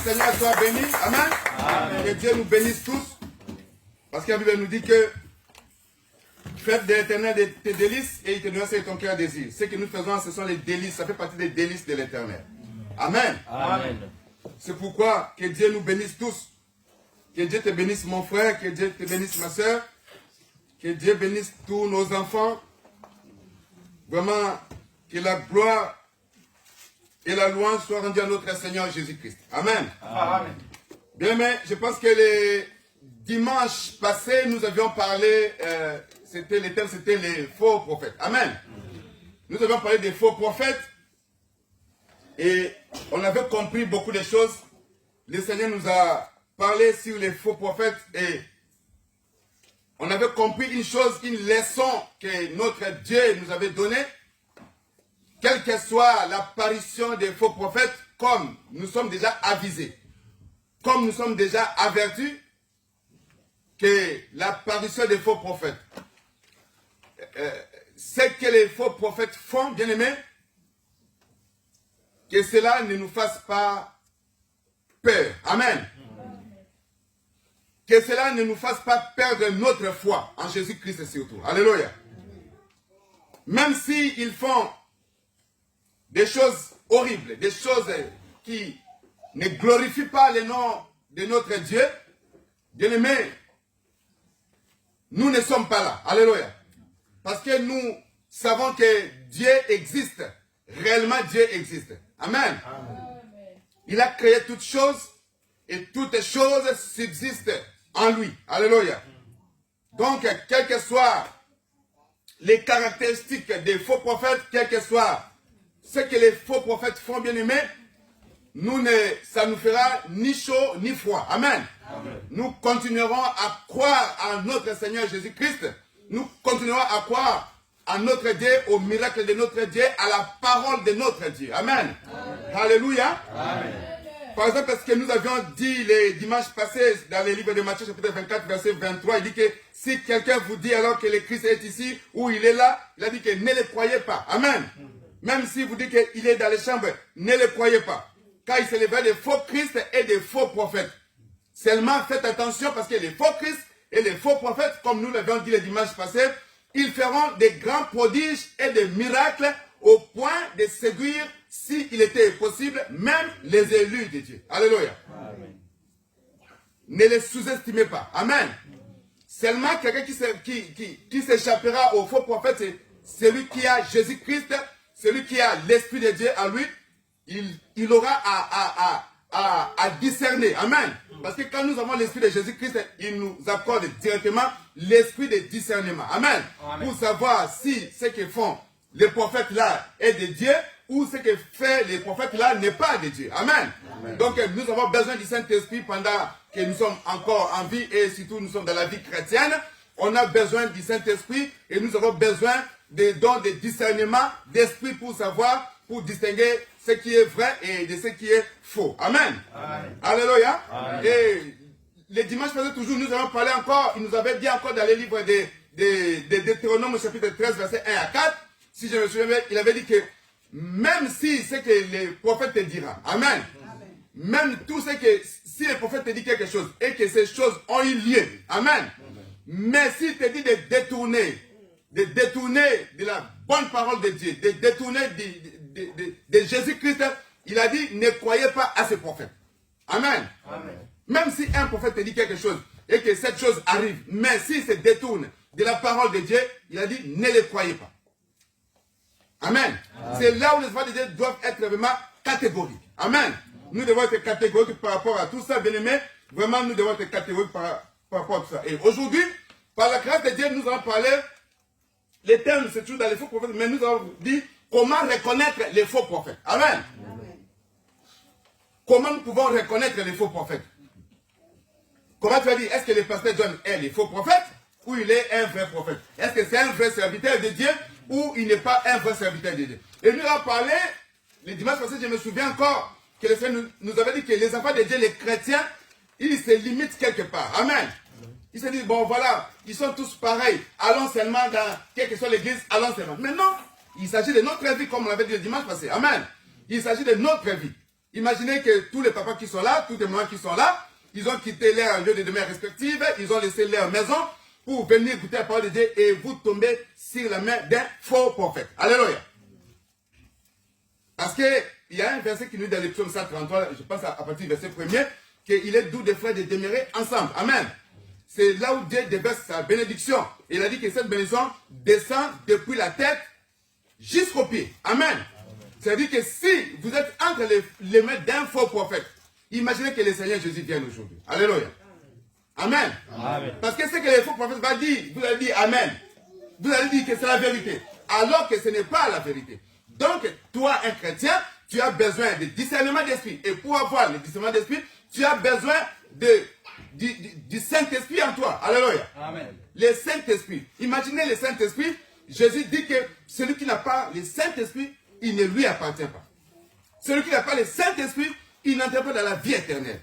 Seigneur soit béni. Amen. Amen. Que Dieu nous bénisse tous. Parce que la Bible nous dit que faites de l'Éternel tes délices et il te donnera ce que ton cœur désire. Ce que nous faisons, ce sont les délices. Ça fait partie des délices de l'Éternel. Amen. Amen. C'est pourquoi que Dieu nous bénisse tous. Que Dieu te bénisse mon frère, que Dieu te bénisse ma soeur. Que Dieu bénisse tous nos enfants. Vraiment, que la gloire et la louange soient rendues à notre Seigneur Jésus-Christ. Amen. Amen. Bien, mais je pense que les dimanches passés, nous avions parlé, le thème c'était les faux prophètes. Amen. Nous avions parlé des faux prophètes et on avait compris beaucoup de choses. Le Seigneur nous a parlé sur les faux prophètes et on avait compris une chose, une leçon que notre Dieu nous avait donnée. Quelle que soit l'apparition des faux prophètes, comme nous sommes déjà avisés, comme nous sommes déjà avertis que l'apparition des faux prophètes, ce que les faux prophètes font, bien aimés, que cela ne nous fasse pas peur. Amen. Que cela ne nous fasse pas perdre notre foi en Jésus-Christ surtout. Alléluia. Même s'ils font des choses horribles, des choses qui ne glorifient pas le nom de notre Dieu, bien-aimés, nous ne sommes pas là. Alléluia. Parce que nous savons que Dieu existe. Réellement, Dieu existe. Amen. Amen. Il a créé toutes choses et toutes choses subsistent en lui. Alléluia. Donc, quelles que soient les caractéristiques des faux prophètes, quelles que soient ce que les faux prophètes font, bien aimés, ça nous fera ni chaud ni froid. Amen. Amen. Nous continuerons à croire en notre Seigneur Jésus-Christ. Nous continuerons à croire en notre Dieu, au miracle de notre Dieu, à la parole de notre Dieu. Amen. Amen. Alléluia. Amen. Par exemple, ce que nous avions dit les dimanches passés dans le livre de Matthieu chapitre 24, verset 23, il dit que si quelqu'un vous dit alors que le Christ est ici ou il est là, il a dit que ne le croyez pas. Amen. Même si vous dites qu'il est dans les chambres, ne le croyez pas. Car il s'élèvera des faux Christ et des faux prophètes. Seulement faites attention parce que les faux Christ et les faux prophètes, comme nous l'avions dit les dimanches passés, ils feront des grands prodiges et des miracles au point de séduire, s'il était possible, même les élus de Dieu. Alléluia. Amen. Ne les sous-estimez pas. Amen. Seulement quelqu'un qui s'échappera aux faux prophètes, c'est celui qui a Jésus-Christ, celui qui a l'Esprit de Dieu en lui, il aura à discerner. Amen. Parce que quand nous avons l'Esprit de Jésus-Christ, il nous accorde directement l'Esprit de discernement. Amen. Amen. Pour savoir si ce que font les prophètes là est de Dieu ou ce que fait les prophètes là n'est pas de Dieu. Amen. Amen. Donc nous avons besoin du Saint-Esprit pendant que nous sommes encore en vie et surtout nous sommes dans la vie chrétienne. On a besoin du Saint-Esprit et nous avons besoin des dons de discernement d'esprit pour savoir, pour distinguer ce qui est vrai et de ce qui est faux. Amen. Amen. Alléluia. Amen. Et les dimanches passés, toujours, nous avons parlé encore, il nous avait dit encore dans les livres de Deutéronome, chapitre 13, verset 1 à 4, si je me souviens bien, il avait dit que même si ce que les prophètes te diront, Amen. Amen. Même tout ce que, si les prophètes te disent quelque chose et que ces choses ont eu lieu, Amen. Amen. Mais s'il te dit de détourner de la bonne parole de Dieu, de détourner de Jésus-Christ, il a dit, ne croyez pas à ces prophètes. Amen. Amen. Même si un prophète te dit quelque chose et que cette chose arrive, mais s'il se détourne de la parole de Dieu, il a dit, ne les croyez pas. Amen. Amen. C'est là où les voix de Dieu doivent être vraiment catégoriques. Amen. Nous devons être catégoriques par rapport à tout ça, bien aimé. Vraiment, nous devons être catégoriques par rapport à tout ça. Et aujourd'hui, par la grâce de Dieu, nous allons parler, les termes, c'est toujours dans les faux prophètes, mais nous allons dire comment reconnaître les faux prophètes. Amen. Amen. Comment nous pouvons reconnaître les faux prophètes? Comment tu vas dire, est-ce que le pasteur John est le faux prophète ou il est un vrai prophète? Est-ce que c'est un vrai serviteur de Dieu ou il n'est pas un vrai serviteur de Dieu? Et nous avons parlé, les dimanches passés, je me souviens encore que le Seigneur nous avait dit que les enfants de Dieu, les chrétiens, ils se limitent quelque part. Amen. Ils se disent, bon voilà, ils sont tous pareils, allons seulement dans quelle que soit l'église, allons seulement. Mais non, il s'agit de notre vie comme on l'avait dit le dimanche passé. Amen. Il s'agit de notre vie. Imaginez que tous les papas qui sont là, tous les mamans qui sont là, ils ont quitté leur lieu de demeure respective, ils ont laissé leur maison pour venir écouter la parole de Dieu et vous tombez sur la main d'un faux prophète. Alléluia. Parce qu'il y a un verset qui nous dit dans le psaume 133, je pense à partir du verset 1er, qu'il est doux des frères de demeurer ensemble. Amen. C'est là où Dieu déverse sa bénédiction. Il a dit que cette bénédiction descend depuis la tête jusqu'aux pieds. Amen. C'est-à-dire que si vous êtes entre les mains d'un faux prophète, imaginez que le Seigneur Jésus vienne aujourd'hui. Alléluia. Amen. Amen. Parce que ce que les faux prophètes vont dire, vous allez dire Amen. Vous allez dire que c'est la vérité. Alors que ce n'est pas la vérité. Donc, toi, un chrétien, tu as besoin de discernement d'esprit. Et pour avoir le discernement d'esprit, tu as besoin du Saint-Esprit en toi. Alléluia. Amen. Le Saint-Esprit. Imaginez le Saint-Esprit. Jésus dit que celui qui n'a pas le Saint-Esprit, il ne lui appartient pas. Celui qui n'a pas le Saint-Esprit, il n'entre pas dans la vie éternelle.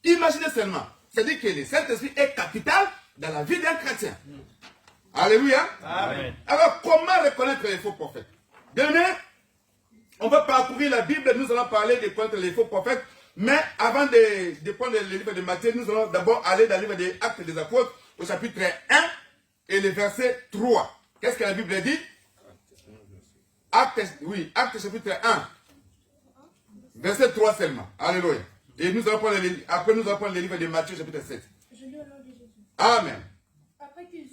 Imaginez seulement. C'est-à-dire que le Saint-Esprit est capital dans la vie d'un chrétien. Alléluia. Amen. Alors, comment reconnaître les faux prophètes? Demain, on va parcourir la Bible, nous allons parler de contre les faux prophètes. Mais avant de prendre le livre de Matthieu, nous allons d'abord aller dans le livre des Actes des Apôtres, au chapitre 1 et le verset 3. Qu'est-ce que la Bible dit? Actes chapitre 1, verset 3 seulement. Alléluia. Et nous allons prendre après nous allons prendre le livre de Matthieu, chapitre 7. Je lis au nom de Jésus. Amen. Après qu'ils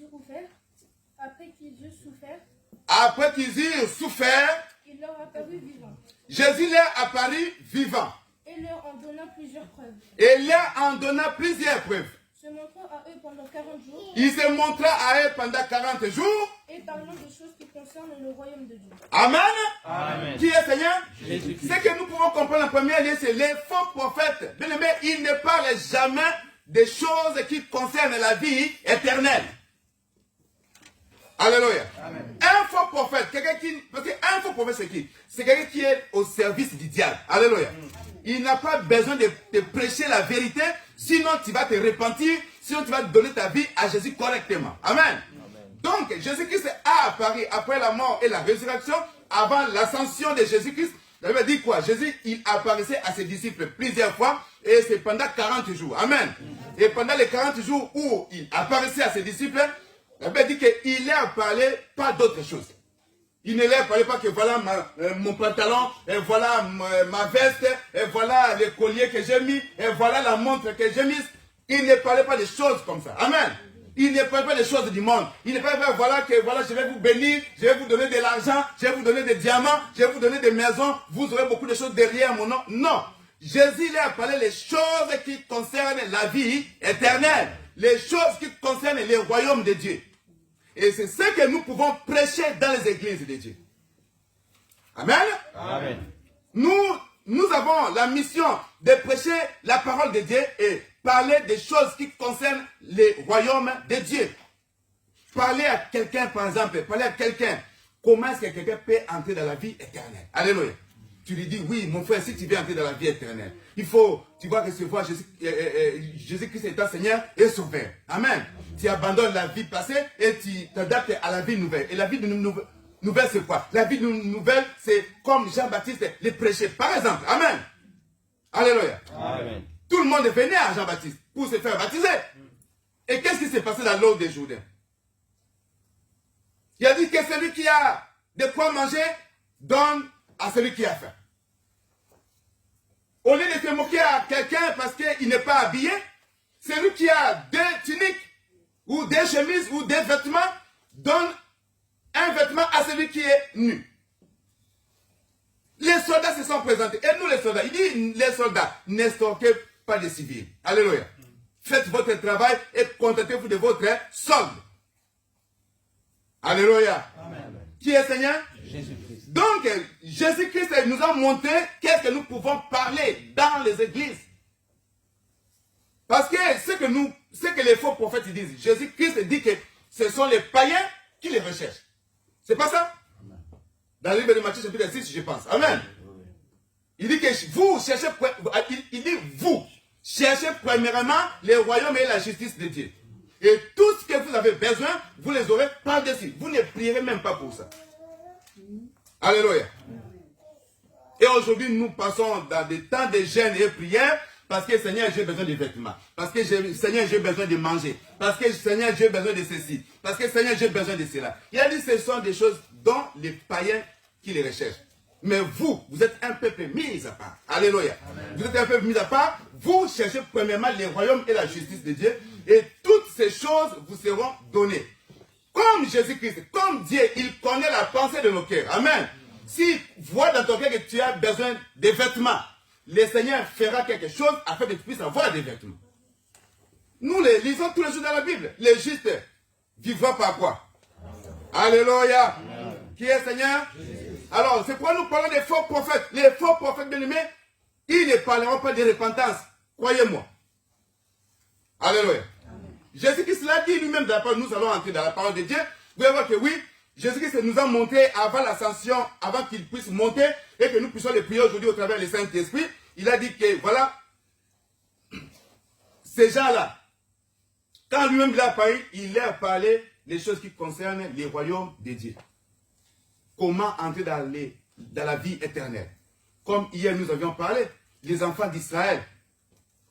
eurent souffert, il leur apparut vivant. Jésus leur apparut vivant. Et leur en donna plusieurs preuves. Se montrant à eux pendant 40 jours. Il se montra à eux pendant 40 jours. Et parlant de choses qui concernent le royaume de Dieu. Amen. Amen. Qui est Seigneur? Jésus-Christ. Ce que nous pouvons comprendre en premier lieu, c'est les faux prophètes. Bien aimé, ils ne parlent jamais des choses qui concernent la vie éternelle. Alléluia. Amen. Un faux prophète, parce qu'un faux prophète c'est qui? C'est quelqu'un qui est au service du diable. Alléluia. Il n'a pas besoin de prêcher la vérité, sinon tu vas te repentir, sinon tu vas donner ta vie à Jésus correctement. Amen. Amen. Donc, Jésus-Christ a apparu après la mort et la résurrection, avant l'ascension de Jésus-Christ. Ça veut dire quoi? Jésus, il apparaissait à ses disciples plusieurs fois, et c'est pendant 40 jours. Amen. Et pendant les 40 jours où il apparaissait à ses disciples, ça veut dire qu'il leur parlait pas d'autre chose. Il ne leur parlait pas que voilà mon pantalon, et voilà ma veste, et voilà le collier que j'ai mis, et voilà la montre que j'ai mise. Il ne parlait pas de choses comme ça. Amen. Il ne parlait pas des choses du monde. Il ne parlait pas voilà je vais vous bénir, je vais vous donner de l'argent, je vais vous donner des diamants, je vais vous donner des maisons, vous aurez beaucoup de choses derrière mon nom. Non. Jésus leur parlait les choses qui concernent la vie éternelle, les choses qui concernent les royaumes de Dieu. Et c'est ce que nous pouvons prêcher dans les églises de Dieu. Amen. Amen. Nous avons la mission de prêcher la parole de Dieu et parler des choses qui concernent les royaumes de Dieu. Parler à quelqu'un, par exemple, comment est-ce que quelqu'un peut entrer dans la vie éternelle? Alléluia. Tu lui dis, oui, mon frère, si tu veux entrer dans la vie éternelle, il faut, tu vas recevoir Jésus-Christ étant Seigneur et Sauveur. Amen. Tu abandonnes la vie passée et tu t'adaptes à la vie nouvelle. Et la vie nouvelle, c'est quoi? La vie nouvelle, c'est comme Jean-Baptiste le prêchait, par exemple. Amen. Alléluia. Amen. Tout le monde venait à Jean-Baptiste pour se faire baptiser. Et qu'est-ce qui s'est passé dans l'eau des Jourdains? Il a dit que celui qui a de quoi manger donne à celui qui a faim. Au lieu de se moquer à quelqu'un parce qu'il n'est pas habillé, celui qui a deux tuniques ou des chemises ou des vêtements donne un vêtement à celui qui est nu. Les soldats se sont présentés. Et nous les soldats, il dit les soldats, n'estorquez pas les civils. Alléluia. Faites votre travail et contentez-vous de votre solde. Alléluia. Amen. Qui est Seigneur? Jésus-Christ. Donc, Jésus-Christ nous a montré qu'est-ce que nous pouvons parler dans les églises. Parce que ce que les faux prophètes disent, Jésus-Christ dit que ce sont les païens qui les recherchent. C'est pas ça? Amen. Dans le livre de Matthieu chapitre 6, je pense. Amen. Il dit que vous cherchez, vous cherchez premièrement les royaumes et la justice de Dieu. Et tout ce que vous avez besoin, vous les aurez par-dessus. Vous ne prierez même pas pour ça. Alléluia. Et aujourd'hui, nous passons dans des temps de jeûne et prière parce que Seigneur, j'ai besoin de vêtements. Parce que Seigneur, j'ai besoin de manger. Parce que Seigneur, j'ai besoin de ceci. Parce que Seigneur, j'ai besoin de cela. Il a dit que ce sont des choses dont les païens qui les recherchent. Mais vous êtes un peuple mis à part. Alléluia. Amen. Vous êtes un peuple mis à part. Vous cherchez premièrement les royaumes et la justice de Dieu. Et toutes ces choses vous seront données. Comme Jésus-Christ, comme Dieu, il connaît la pensée de nos cœurs. Amen. S'il voit dans ton cœur que tu as besoin de vêtements, le Seigneur fera quelque chose afin que tu puisses avoir des vêtements. Nous les lisons tous les jours dans la Bible. Les justes vivront par quoi? Alléluia. Amen. Qui est Seigneur? Alors, c'est pourquoi nous parlons des faux prophètes. Les faux prophètes bien-aimés, ils ne parleront pas de repentance. Croyez-moi. Alléluia. Jésus-Christ l'a dit lui-même dans la parole. Nous allons entrer dans la parole de Dieu. Vous allez voir que oui, Jésus-Christ nous a monté avant l'ascension, avant qu'il puisse monter et que nous puissions les prier aujourd'hui au travers du Saint-Esprit. Il a dit que voilà, ces gens-là, quand lui-même il a parlé, il leur parlait des choses qui concernent les royaumes de Dieu. Comment entrer dans la vie éternelle. Comme hier nous avions parlé, les enfants d'Israël,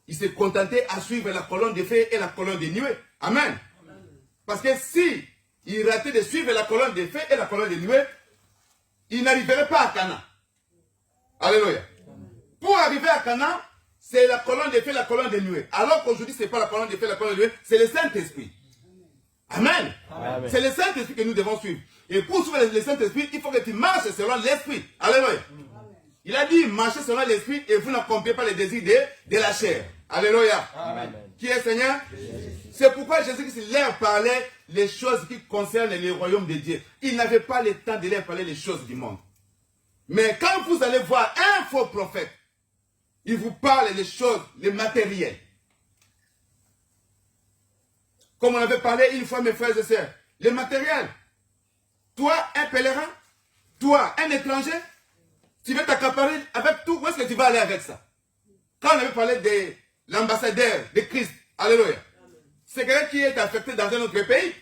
ils se contentaient à suivre la colonne de feu et la colonne de nuée. Amen. Amen. Parce que si ils rataient de suivre la colonne de feu et la colonne de nuée, ils n'arriveraient pas à Canaan. Alléluia. Amen. Pour arriver à Canaan, c'est la colonne de feu et la colonne de nuée. Alors qu'aujourd'hui, ce n'est pas la colonne de feu et la colonne de nuée, c'est le Saint-Esprit. Amen. Amen. C'est le Saint-Esprit que nous devons suivre. Et pour suivre le Saint-Esprit, il faut que tu marches selon l'Esprit. Alléluia. Amen. Il a dit, marchez selon l'Esprit et vous n'accomplissez pas les désirs de la chair. Alléluia. Amen. Qui est Seigneur? C'est pourquoi Jésus-Christ leur parlait les choses qui concernent les royaumes de Dieu. Il n'avait pas le temps de leur parler les choses du monde. Mais quand vous allez voir un faux prophète, il vous parle des choses, les matériels. Comme on avait parlé une fois, mes frères et sœurs, les matériels. Toi, un pèlerin, toi, un étranger, tu veux t'accaparer avec tout, où est-ce que tu vas aller avec ça? Quand on avait parlé de l'ambassadeur de Christ, alléluia, c'est quelqu'un qui est affecté dans un autre pays,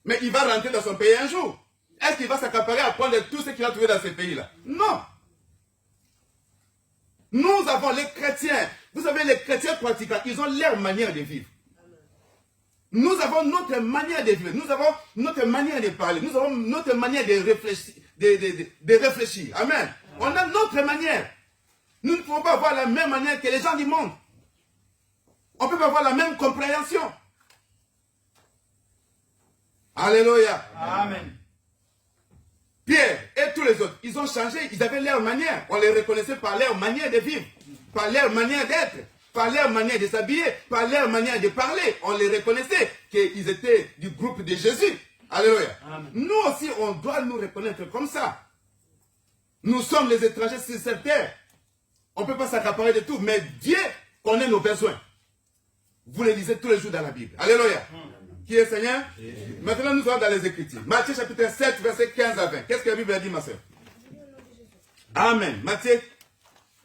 mais il va rentrer dans son pays un jour. Est-ce qu'il va s'accaparer à prendre tout ce qu'il a trouvé dans ce pays-là? Non. Nous avons les chrétiens, vous savez, les chrétiens pratiquants, ils ont leur manière de vivre. Nous avons notre manière de vivre, nous avons notre manière de parler, nous avons notre manière de réfléchir. De réfléchir. Amen. On a notre manière. Nous ne pouvons pas avoir la même manière que les gens du monde. On ne peut pas avoir la même compréhension. Alléluia. Amen. Pierre et tous les autres, ils ont changé, ils avaient leur manière. On les reconnaissait par leur manière de vivre, par leur manière d'être, par leur manière de s'habiller, par leur manière de parler. On les reconnaissait qu'ils étaient du groupe de Jésus. Alléluia. Amen. Nous aussi, on doit nous reconnaître comme ça. Nous sommes les étrangers sur cette terre. On ne peut pas s'accaparer de tout, mais Dieu connaît nos besoins. Vous les lisez tous les jours dans la Bible. Alléluia. Qui est Seigneur? Maintenant, nous allons dans les Écritures. Matthieu chapitre 7, verset 15 à 20. Qu'est-ce que la Bible a dit, ma soeur? Amen. Matthieu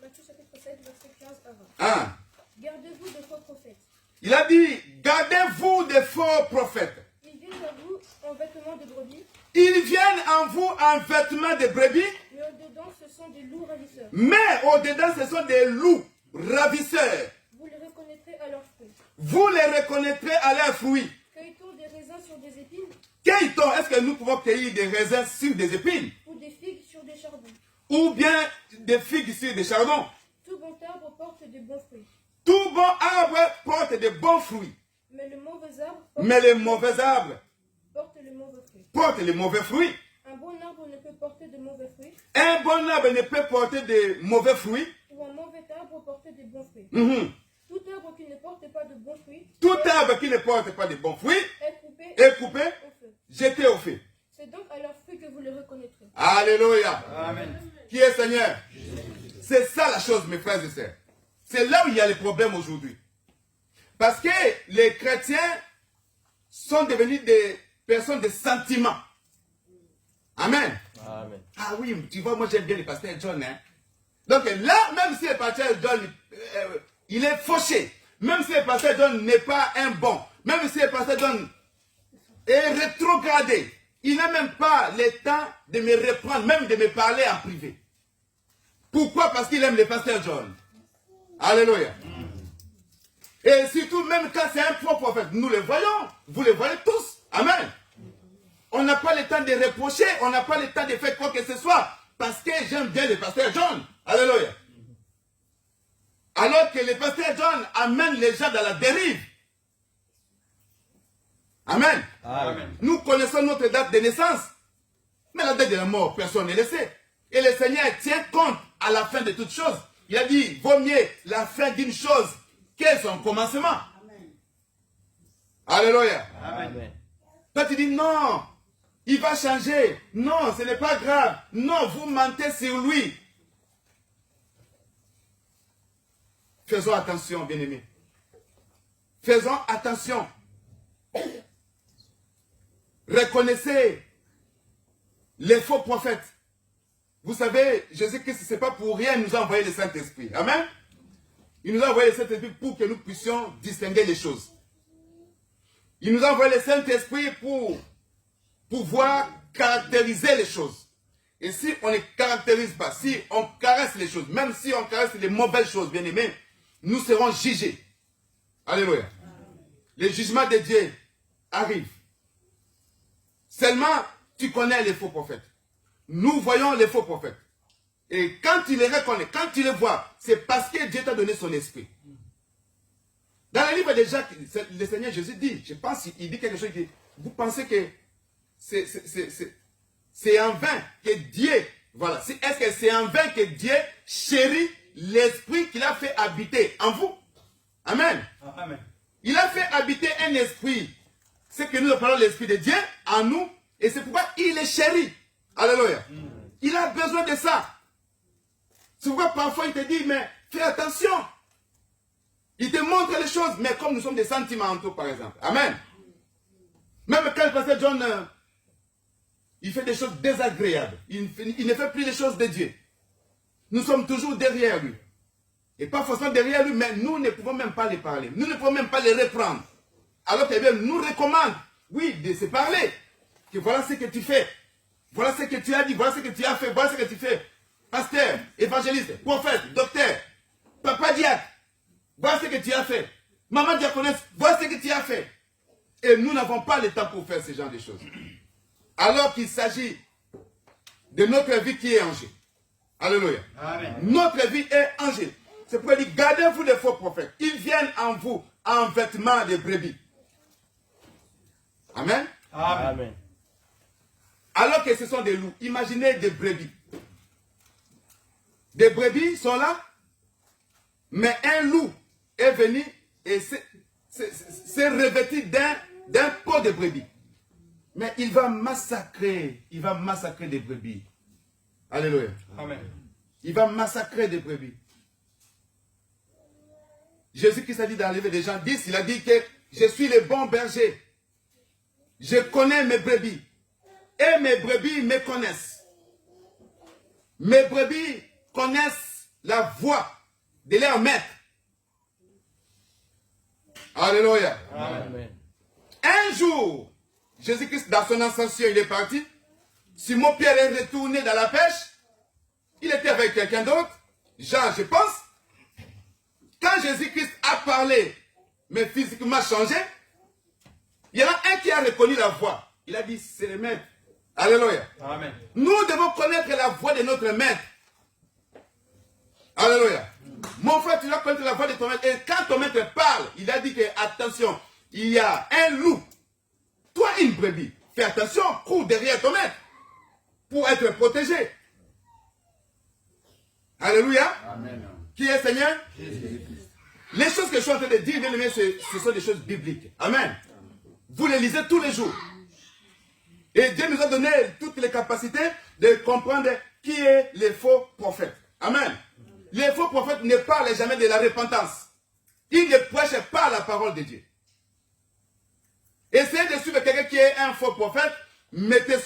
chapitre 7, verset 15 à 20. Ah. Gardez-vous de faux prophètes. Il a dit, gardez-vous des faux prophètes. Ils viennent à vous en vêtements de brebis. Ils viennent en vous en vêtements de brebis. Mais au-dedans, ce sont des loups ravisseurs. Mais au-dedans, ce sont des loups ravisseurs. Vous les reconnaîtrez à leurs fruits. Vous les reconnaîtrez à leurs fruits. Cueille-t-on des raisins sur des épines? Cueille-t-on? Est-ce que nous pouvons cueillir des raisins sur des épines? Ou des figues sur des chardons? Ou bien des figues sur des chardons? Tout bon arbre porte de bons fruits. Tout bon arbre porte de bons fruits. Mais le mauvais arbre porte le mauvais fruit. Porte les mauvais fruits. Un bon arbre ne peut porter de mauvais fruits. Un bon arbre ne peut porter de mauvais fruits. Ou un mauvais arbre porter de bons fruits. Tout arbre qui ne porte pas de bons fruits. Tout arbre qui ne porte pas de bons fruits est coupé au feu. Jeté au feu. C'est donc à leurs fruits que vous les reconnaîtrez. Alléluia. Amen. Qui est Seigneur? C'est ça la chose, mes frères et sœurs. C'est là où il y a les problèmes aujourd'hui. Parce que les chrétiens sont devenus des personnes de sentiments. Amen. Amen. Ah oui, tu vois, moi j'aime bien le pasteur John. Hein? Donc là, même si le pasteur John, il est fauché, même si le pasteur John n'est pas un bon, même si le pasteur John est rétrogradé, il n'a même pas le temps de me reprendre, même de me parler en privé. Pourquoi? Parce qu'il aime le pasteur John. Alléluia. Et surtout, même quand c'est un faux prophète, nous le voyons. Vous le voyez tous. Amen. On n'a pas le temps de reprocher. On n'a pas le temps de faire quoi que ce soit. Parce que j'aime bien le pasteur John. Alléluia. Alors que le pasteur John amène les gens dans la dérive. Amen. Amen. Nous connaissons notre date de naissance. Mais la date de la mort, personne ne le sait. Et le Seigneur tient compte à la fin de toutes choses. Il a dit, vaut mieux la fin d'une chose que son commencement. Amen. Alléluia. Amen. Toi tu dis non, il va changer. Non, ce n'est pas grave. Non, vous mentez sur lui. Faisons attention, bien-aimés. Faisons attention. Reconnaissez les faux prophètes. Vous savez, Jésus-Christ, ce n'est pas pour rien, il nous a envoyé le Saint-Esprit. Amen. Il nous a envoyé le Saint-Esprit pour que nous puissions distinguer les choses. Il nous a envoyé le Saint-Esprit pour pouvoir caractériser les choses. Et si on ne caractérise pas, si on caresse les choses, même si on caresse les mauvaises choses, bien aimés, nous serons jugés. Alléluia. Le jugement de Dieu arrive. Seulement, tu connais les faux prophètes. Nous voyons les faux prophètes. Et quand tu les reconnais, quand tu les vois, c'est parce que Dieu t'a donné son esprit. Dans le livre de Jacques, le Seigneur Jésus dit, je pense qu'il dit quelque chose qui, vous pensez que c'est en vain que Dieu, voilà, est-ce que c'est en vain que Dieu chérit l'esprit qu'il a fait habiter en vous? Amen. Amen. Il a fait habiter un esprit, c'est que nous appelons l'esprit de Dieu en nous, et c'est pourquoi il est chéri. Alléluia. Il a besoin de ça. C'est pourquoi parfois il te dit, mais fais attention. Il te montre les choses, mais comme nous sommes des sentimentaux, par exemple. Amen. Même quand le pasteur John, il fait des choses désagréables. Il ne fait plus les choses de Dieu. Nous sommes toujours derrière lui. Et pas forcément derrière lui, mais nous ne pouvons même pas les parler. Nous ne pouvons même pas les reprendre. Alors qu'il nous recommande, oui, de se parler. Que voilà ce que tu fais. Voilà ce que tu as dit, voilà ce que tu as fait, voilà ce que tu fais. Pasteur, évangéliste, prophète, docteur, papa diacre, voilà ce que tu as fait. Maman diaconesse, voilà ce que tu as fait. Et nous n'avons pas le temps pour faire ce genre de choses. Alors qu'il s'agit de notre vie qui est en jeu. Alléluia. Amen. Notre vie est en jeu. C'est pourquoi il dit, gardez-vous des faux prophètes. Ils viennent en vous en vêtements de brebis. Amen. Amen. Alors que ce sont des loups. Imaginez des brebis. Des brebis sont là, mais un loup est venu et s'est revêtu d'un pot de brebis. Mais il va massacrer des brebis. Alléluia. Amen. Il va massacrer des brebis. Jésus-Christ a dit dans le livre de Jean 10, il a dit que je suis le bon berger. Je connais mes brebis. Et mes brebis me connaissent. Mes brebis connaissent la voix de leur maître. Alléluia. Amen. Un jour, Jésus-Christ, dans son ascension, il est parti. Simon-Pierre est retourné dans la pêche. Il était avec quelqu'un d'autre. Jean, je pense. Quand Jésus-Christ a parlé, mais physiquement changé, il y en a un qui a reconnu la voix. Il a dit, c'est le maître. Alléluia. Amen. Nous devons connaître la voix de notre maître. Alléluia. Mon frère, tu dois connaître la voix de ton maître. Et quand ton maître parle, il a dit que, attention, il y a un loup. Toi, une brebis. Fais attention, cours derrière ton maître. Pour être protégé. Alléluia. Amen. Qui est Seigneur? Jésus-Christ. Les choses que je suis en train de dire, bien aimé, ce sont des choses bibliques. Amen. Vous les lisez tous les jours. Et Dieu nous a donné toutes les capacités de comprendre qui est les faux prophètes. Amen. Les faux prophètes ne parlent jamais de la repentance. Ils ne prêchent pas la parole de Dieu. Essayez de suivre quelqu'un qui est un faux prophète. Mettez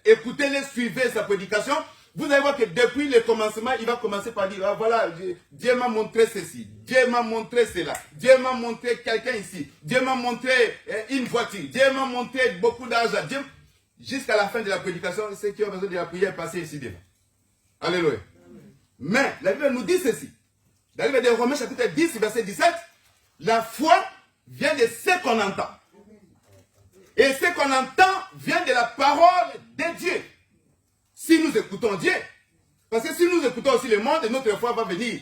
écoutez-le, suivez sa prédication. Vous allez voir que depuis le commencement, il va commencer par dire, ah, voilà, Dieu m'a montré ceci, Dieu m'a montré cela, Dieu m'a montré quelqu'un ici, Dieu m'a montré une voiture, Dieu m'a montré beaucoup d'argent. Jusqu'à la fin de la prédication, ceux qui ont besoin de la prière, passez ici devant. Alléluia. Mais la Bible nous dit ceci. Dans le livre de Romains chapitre 10, verset 17, la foi vient de ce qu'on entend. Et ce qu'on entend vient de la parole de Dieu. Si nous écoutons Dieu, parce que si nous écoutons aussi le monde, notre foi va venir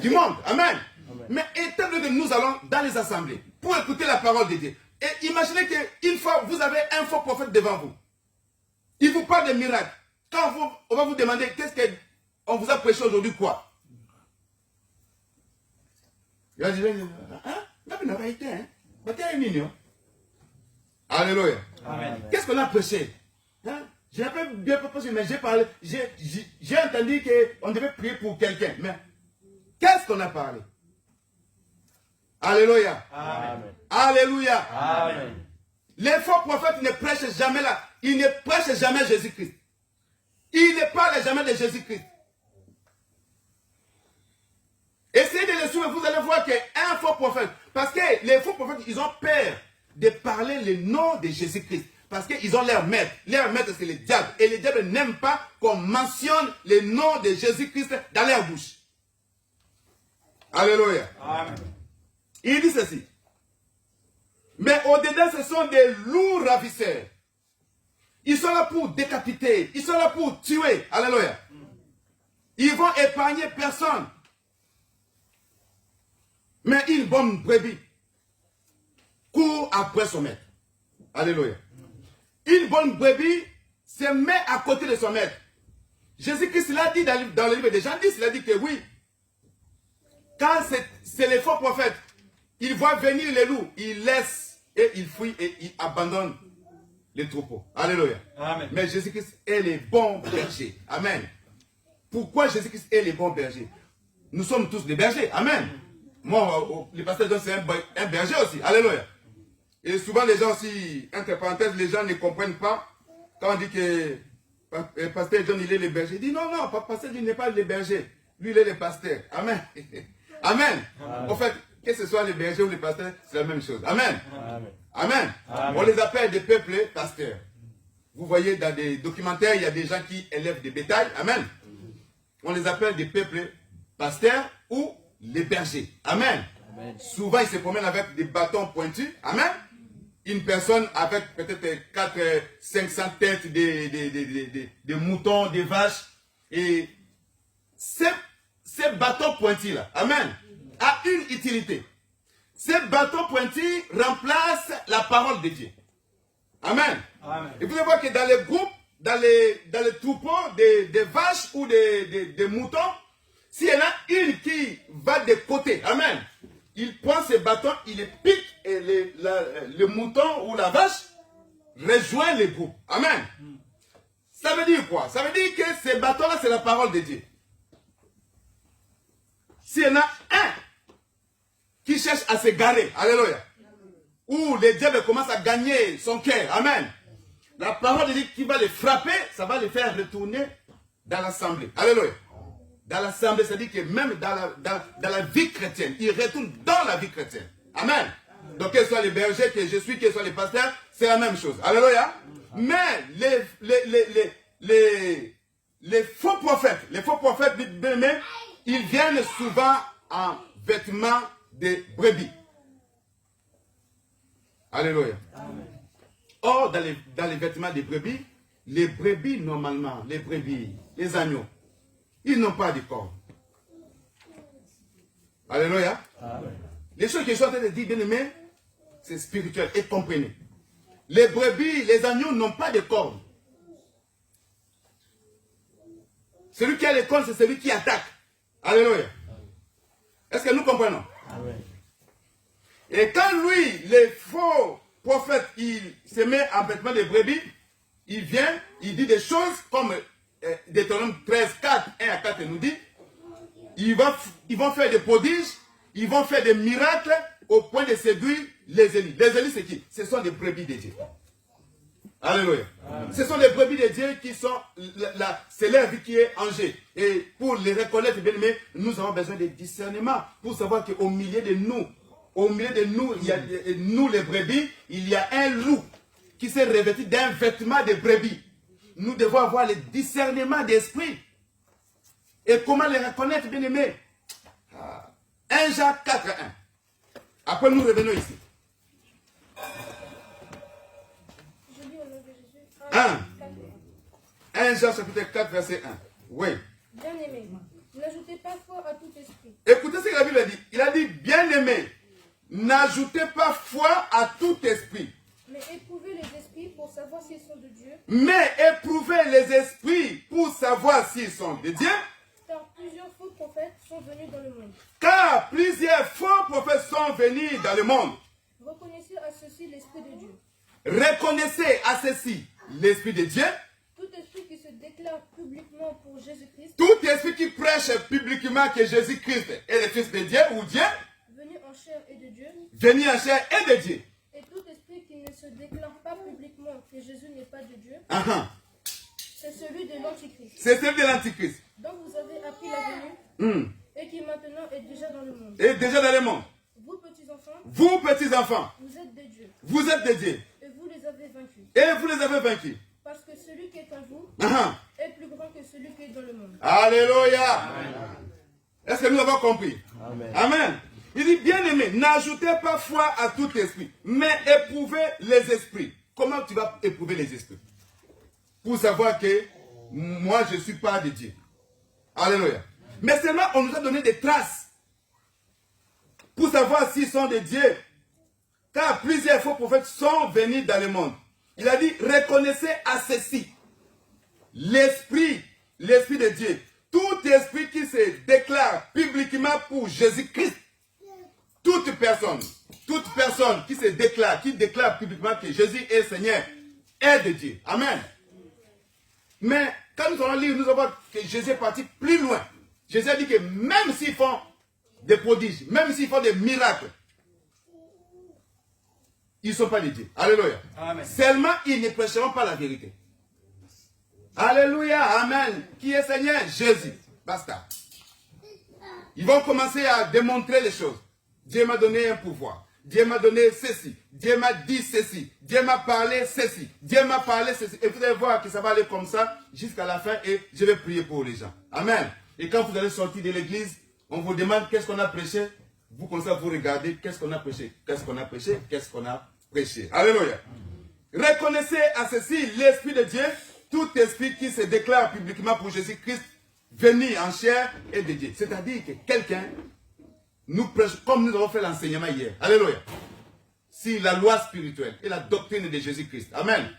du monde. Amen. Amen. Mais étant donné que nous allons dans les assemblées pour écouter la parole de Dieu, et imaginez qu'une fois vous avez un faux prophète devant vous, il vous parle de miracles. Quand on va vous demander qu'est-ce qu'on vous a prêché aujourd'hui, quoi? Il va dire, alléluia. Qu'est-ce qu'on a prêché? Hein? Je n'ai pas bien prêché, mais j'ai parlé. J'ai entendu qu'on devait prier pour quelqu'un. Mais qu'est-ce qu'on a parlé? Alléluia. Amen. Alléluia. Amen. Les faux prophètes ne prêchent jamais là. Ils ne prêchent jamais Jésus-Christ. Ils ne parlent jamais de Jésus-Christ. Essayez de le suivre, vous allez voir qu'un faux prophète, parce que les faux prophètes, ils ont peur de parler le nom de Jésus-Christ. Parce qu'ils ont leur maître. Leur maître, c'est le diable. Et le diable n'aime pas qu'on mentionne le nom de Jésus-Christ dans leur bouche. Alléluia. Amen. Il dit ceci. Mais au-dedans, ce sont des lourds ravisseurs. Ils sont là pour décapiter. Ils sont là pour tuer. Alléluia. Ils vont épargner personne. Mais une bonne brebis court après son maître. Alléluia. Une bonne brebis se met à côté de son maître. Jésus-Christ l'a dit dans le livre de Jean 10, il a dit que oui, quand c'est les faux prophètes, ils voient venir les loups, ils laissent et ils fuient et ils abandonnent les troupeaux. Alléluia. Amen. Mais Jésus-Christ est le bon berger. Amen. Pourquoi Jésus-Christ est le bon berger? Nous sommes tous des bergers. Amen. Moi, le pasteur John, c'est un berger aussi. Alléluia. Et souvent, les gens aussi, entre parenthèses, les gens ne comprennent pas. Quand on dit que pasteur John, il est le berger. Il dit non, non, pasteur John n'est pas le berger. Lui, il est le pasteur. Amen. Amen. En fait, que ce soit le berger ou le pasteur, c'est la même chose. Amen. Amen. Amen. Amen. On les appelle des peuples pasteurs. Vous voyez, dans des documentaires, il y a des gens qui élèvent des bétails. Amen. On les appelle des peuples pasteurs ou les bergers. Amen. Amen. Souvent, ils se promènent avec des bâtons pointus. Amen. Une personne avec peut-être 400-500 têtes de moutons, de vaches. Et ces bâtons pointus-là, amen, a une utilité. Ces bâtons pointus remplacent la parole de Dieu. Amen. Amen. Et vous allez voir que dans les groupes, dans les troupeaux de vaches ou de moutons, s'il y en a une qui va de côté, amen, il prend ses bâtons, il les pique et le mouton ou la vache rejoint le groupe. Amen. Ça veut dire quoi? Ça veut dire que ces bâtons-là, c'est la parole de Dieu. S'il y en a un qui cherche à se garer, alléluia, où le diable commence à gagner son cœur, amen, la parole de Dieu qui va le frapper, ça va le faire retourner dans l'assemblée. Alléluia. Dans l'assemblée, c'est-à-dire que même dans la vie chrétienne, il retourne dans la vie chrétienne. Amen. Donc, quels soient les bergers que je suis, quels soient les pasteurs, c'est la même chose. Alléluia. Mais les faux prophètes, ils viennent souvent en vêtements de brebis. Alléluia. Amen. Or, dans les vêtements de brebis, les brebis, normalement, les agneaux, ils n'ont pas de corps. Alléluia. Amen. Les choses que je suis en train de dire, bien aimé, c'est spirituel et comprenez. Les brebis, les agneaux n'ont pas de corps. Celui qui a les cornes, c'est celui qui attaque. Alléluia. Est-ce que nous comprenons? Amen. Et quand lui, les faux prophètes, il se met en vêtements de brebis, il vient, il dit des choses comme Deutéronome 13, 4, 1 à 4 nous dit, ils vont faire des prodiges, ils vont faire des miracles au point de séduire les élus. Les élus, c'est qui? Ce sont des brebis de Dieu. Alléluia. Amen. Ce sont des brebis de Dieu qui sont, c'est leur vie qui est en jeu. Et pour les reconnaître, bien aimés, nous avons besoin de discernement pour savoir qu'au milieu de nous, il y a, nous les brebis, il y a un loup qui s'est revêtu d'un vêtement de brebis. Nous devons avoir le discernement d'esprit. Et comment les reconnaître, bien aimés? 1 Jacques 4, 1. Après, nous revenons ici. Je lis au nom de Jésus. 1. 1 Jean chapitre 4, verset 1. Oui. Bien-aimés, n'ajoutez pas foi à tout esprit. Écoutez ce que la Bible a dit. Il a dit, bien-aimés, n'ajoutez pas foi à tout esprit. Mais éprouvez les esprits pour savoir s'ils sont de Dieu. Mais éprouvez les esprits pour savoir s'ils sont de Dieu. Car plusieurs faux prophètes sont venus dans le monde. Car plusieurs faux prophètes sont venus dans le monde. Reconnaissez à ceci l'Esprit de Dieu. Reconnaissez à ceci l'Esprit de Dieu. Tout esprit qui se déclare publiquement pour Jésus-Christ, Tout esprit qui prêche publiquement que Jésus-Christ est le Fils de Dieu ou Dieu, venu en chair et de Dieu, venu en chair et de Dieu. et tout esprit qui ne se déclare pas publiquement que Jésus n'est pas de Dieu, c'est celui de l'Antichrist, C'est celui de l'Antichrist. dont vous avez appris la venue, et qui maintenant est déjà dans le monde. Et déjà dans le monde. Vous, petits-enfants, Vous, petits-enfants, vous êtes des dieux, vous êtes de Dieu. et vous les avez vaincus. Et vous les avez vaincus. Parce que celui qui est en vous est plus grand que celui qui est dans le monde. Alléluia. Est-ce que nous avons compris? Amen. Amen. Il dit, bien aimé, n'ajoutez pas foi à tout esprit, mais éprouvez les esprits. Comment tu vas éprouver les esprits? Pour savoir que moi, je ne suis pas de Dieu. Alléluia. Mais seulement, on nous a donné des traces pour savoir s'ils sont de Dieu. Car plusieurs faux prophètes sont venus dans le monde. Il a dit, reconnaissez à ceci l'Esprit de Dieu. Tout esprit qui se déclare publiquement pour Jésus-Christ. Toute personne qui se déclare, qui déclare publiquement que Jésus est Seigneur, est de Dieu. Amen. Mais quand nous allons lire, nous allons voir que Jésus est parti plus loin. Jésus a dit que même s'ils font des prodiges, même s'ils font des miracles, ils ne sont pas de Dieu. Alléluia. Amen. Seulement, ils ne prêcheront pas la vérité. Alléluia. Amen. Qui est Seigneur? Jésus. Basta. Ils vont commencer à démontrer les choses. Dieu m'a donné un pouvoir. Dieu m'a donné ceci. Dieu m'a dit ceci. Dieu m'a parlé ceci. Dieu m'a parlé ceci. Et vous allez voir que ça va aller comme ça jusqu'à la fin et je vais prier pour les gens. Amen. Et quand vous allez sortir de l'église, on vous demande qu'est-ce qu'on a prêché. Vous commencez à vous regarder, qu'est-ce qu'on a prêché, qu'est-ce qu'on a prêché, qu'est-ce qu'on a prêché. Alléluia. Reconnaissez à ceci l'Esprit de Dieu, tout esprit qui se déclare publiquement pour Jésus-Christ, venu en chair et de Dieu. C'est-à-dire que quelqu'un nous prêche, comme nous avons fait l'enseignement hier. Alléluia. Si la loi spirituelle et la doctrine de Jésus-Christ. Amen.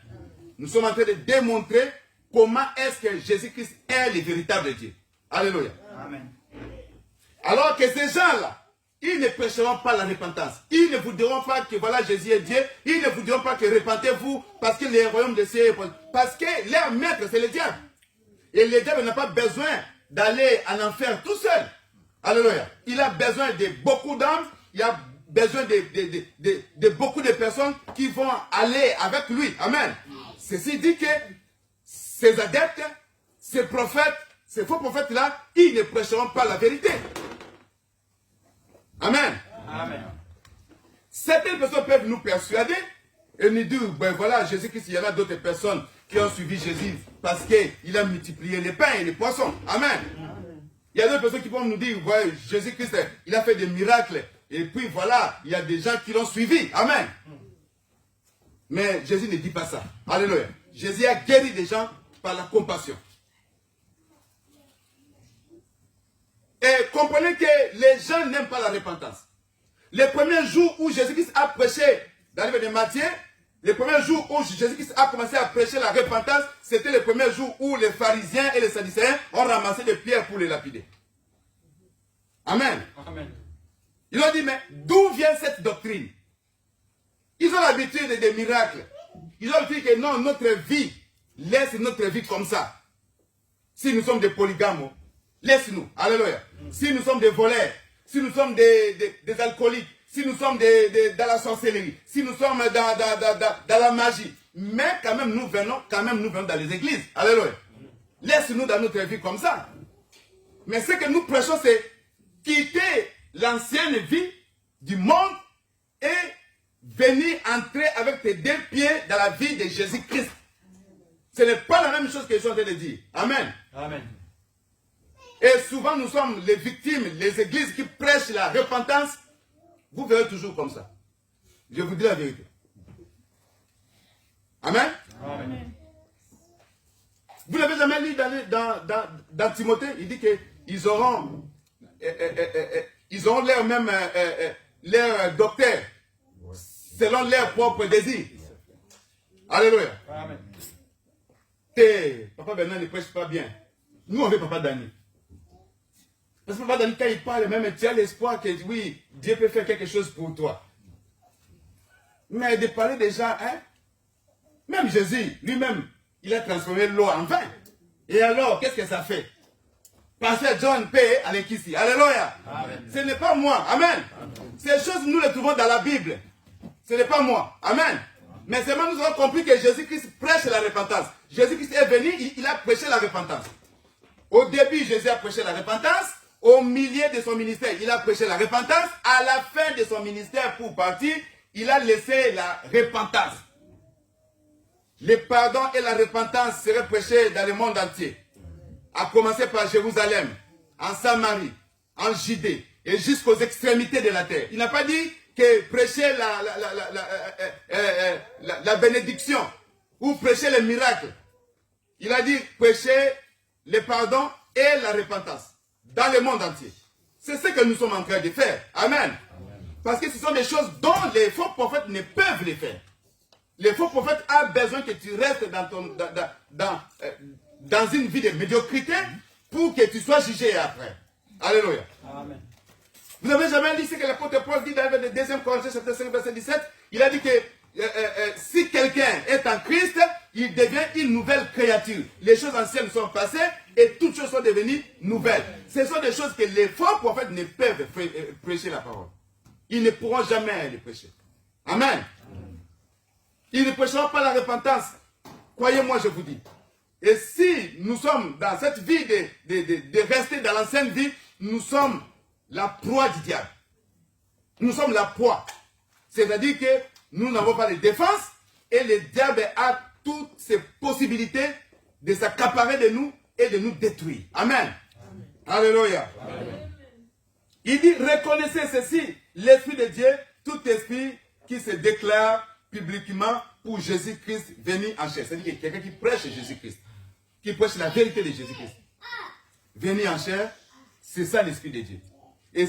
Nous sommes en train de démontrer comment est-ce que Jésus-Christ est le véritable Dieu. Alléluia. Amen. Alors que ces gens-là, ils ne prêcheront pas la repentance. Ils ne vous diront pas que voilà Jésus est Dieu. Ils ne vous diront pas que repentez-vous parce que le royaume de cieux est proche. Parce que leur maître, c'est le diable. Et le diable n'a pas besoin d'aller en enfer tout seul. Alléluia. Il a besoin de beaucoup d'âmes. Il a besoin de beaucoup de personnes qui vont aller avec lui. Amen. Ceci dit que ces adeptes, ces prophètes, ces faux prophètes-là, ils ne prêcheront pas la vérité. Amen. Amen. Certaines personnes peuvent nous persuader et nous dire, ben voilà, Jésus-Christ, il y en a d'autres personnes qui ont suivi Jésus parce qu'il a multiplié les pains et les poissons. Amen. Il y a d'autres personnes qui vont nous dire, ouais, Jésus-Christ, il a fait des miracles. Et puis voilà, il y a des gens qui l'ont suivi. Amen. Mais Jésus ne dit pas ça. Alléluia. Jésus a guéri des gens par la compassion. Et comprenez que les gens n'aiment pas la repentance. Les premiers jours où Jésus-Christ a prêché dans le livre de Matthieu, les premiers jours où Jésus-Christ a commencé à prêcher la repentance, c'était les premiers jours où les pharisiens et les sadducéens ont ramassé des pierres pour les lapider. Amen. Amen. Ils ont dit, mais d'où vient cette doctrine? Ils ont l'habitude des miracles. Ils ont dit que non, notre vie, laisse notre vie comme ça. Si nous sommes des polygames, laisse-nous. Alléluia. Si nous sommes des voleurs, si nous sommes des alcooliques, si nous sommes dans la sorcellerie, si nous sommes dans la magie, mais quand même nous venons dans les églises. Alléluia. Laisse-nous dans notre vie comme ça. Mais ce que nous prêchons, c'est quitter l'ancienne vie du monde et venir entrer avec tes deux pieds dans la vie de Jésus-Christ. Ce n'est pas la même chose que je suis en train de dire. Amen. Amen. Et souvent, nous sommes les victimes, les églises qui prêchent la repentance. Vous verrez toujours comme ça. Je vous dis la vérité. Amen. Amen. Vous n'avez jamais lu dans Timothée, il dit qu'ils auront leur docteur selon leur propre désir. Alléluia. Amen. Papa Bernard ne prêche pas bien. Nous, on veut Papa Dani. Parce que Papa Dani, quand il parle, même tu as l'espoir que oui, Dieu peut faire quelque chose pour toi. Mais de parler déjà, hein? Même Jésus, lui-même, il a transformé l'eau en vin. Et alors, qu'est-ce que ça fait? Pasteur John P. Alekissi. Alléluia. Amen. Ce n'est pas moi. Amen. Amen. Ces choses, nous les trouvons dans la Bible. Ce n'est pas moi. Amen. Mais seulement nous avons compris que Jésus-Christ prêche la repentance. Jésus-Christ est venu, il a prêché la repentance. Au début, Jésus a prêché la repentance. Au milieu de son ministère, il a prêché la repentance. À la fin de son ministère, pour partir, il a laissé la repentance. Le pardon et la repentance seraient prêchés dans le monde entier. À commencer par Jérusalem, en Samarie, en Judée et jusqu'aux extrémités de la terre. Il n'a pas dit que prêcher la bénédiction ou prêcher les miracles. Il a dit prêcher le pardon et la repentance dans le monde entier. C'est ce que nous sommes en train de faire. Amen. Amen. Parce que ce sont des choses dont les faux prophètes ne peuvent les faire. Les faux prophètes ont besoin que tu restes dans une vie de médiocrité pour que tu sois jugé après. Alléluia. Amen. Vous n'avez jamais lu ce que l'apôtre Paul dit dans le 2 Corinthiens chapitre 5 verset 17? Il a dit que si quelqu'un est en Christ, il devient une nouvelle créature. Les choses anciennes sont passées et toutes choses sont devenues nouvelles. Ce sont des choses que les faux prophètes ne peuvent prêcher la parole. Ils ne pourront jamais les prêcher. Amen. Ils ne prêcheront pas la repentance. Croyez-moi, je vous dis. Et si nous sommes dans cette vie de rester dans l'ancienne vie, nous sommes la proie du diable. Nous sommes la proie. C'est-à-dire que nous n'avons pas de défense et le diable a toutes ses possibilités de s'accaparer de nous et de nous détruire. Amen. Amen. Alléluia. Amen. Il dit, reconnaissez ceci, l'Esprit de Dieu, tout esprit qui se déclare publiquement pour Jésus-Christ venu en chair. C'est-à-dire que quelqu'un qui prêche Jésus-Christ, qui prêche la vérité de Jésus-Christ, venu en chair, c'est ça l'Esprit de Dieu. Et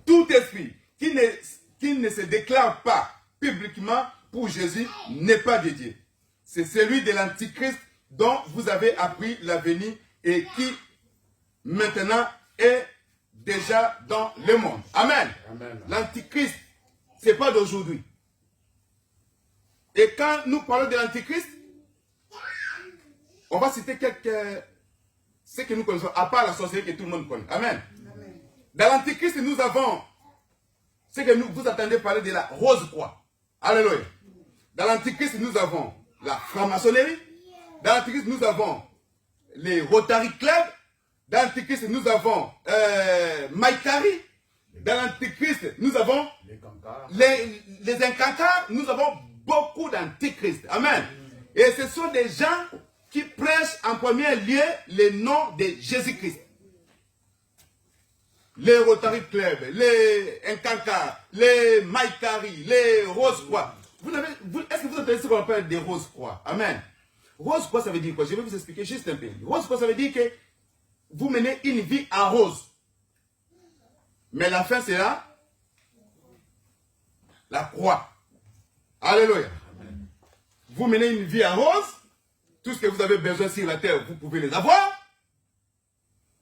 tout esprit qui ne se déclare pas publiquement pour Jésus n'est pas de Dieu. C'est celui de l'Antichrist dont vous avez appris la venue et qui maintenant est déjà dans le monde. Amen. Amen. L'Antichrist, ce n'est pas d'aujourd'hui. Et quand nous parlons de l'Antichrist, on va citer ce que nous connaissons, à part la sorcellerie que tout le monde connaît. Amen. Amen. Dans l'Antichrist, nous avons ce que vous attendez parler de la rose croix. Alléluia. Dans l'Antichrist, nous avons la franc-maçonnerie. Dans l'Antichrist, nous avons les Rotary Club. Dans l'Antichrist, nous avons Maïkari. Dans l'Antichrist, nous avons les Incancars. Nous avons beaucoup d'Antichrist. Amen. Et ce sont des gens qui prêchent en premier lieu le nom de Jésus-Christ. Les Rotary Club, les Incancars, les Maïkari, les Rose-Croix. Est-ce que vous entendez ce qu'on appelle des Rose-Croix? Amen. Rose-Croix, ça veut dire quoi? Je vais vous expliquer juste un peu. Rose-Croix, ça veut dire que vous menez une vie en rose. Mais la fin sera la croix. Alléluia. Amen. Vous menez une vie en rose. Tout ce que vous avez besoin sur la terre, vous pouvez les avoir.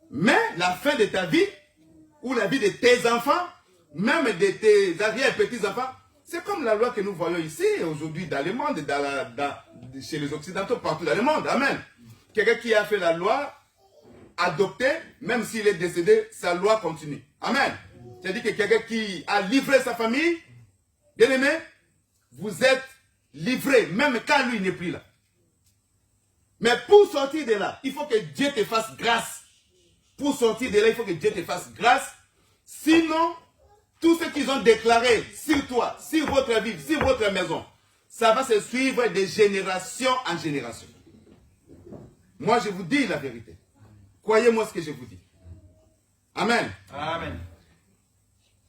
Mais la fin de ta vie, ou la vie de tes enfants, même de tes arrière-petits-enfants, c'est comme la loi que nous voyons ici, aujourd'hui, dans le monde, chez les Occidentaux, partout dans le monde. Amen. Quelqu'un qui a fait la loi, adopté, même s'il est décédé, sa loi continue. Amen. C'est-à-dire que quelqu'un qui a livré sa famille, bien aimé, vous êtes livré, même quand lui n'est plus là. Mais pour sortir de là, il faut que Dieu te fasse grâce. Pour sortir de là, il faut que Dieu te fasse grâce. Sinon, tout ce qu'ils ont déclaré sur toi, sur votre vie, sur votre maison, ça va se suivre de génération en génération. Moi, je vous dis la vérité. Croyez-moi ce que je vous dis. Amen. Amen.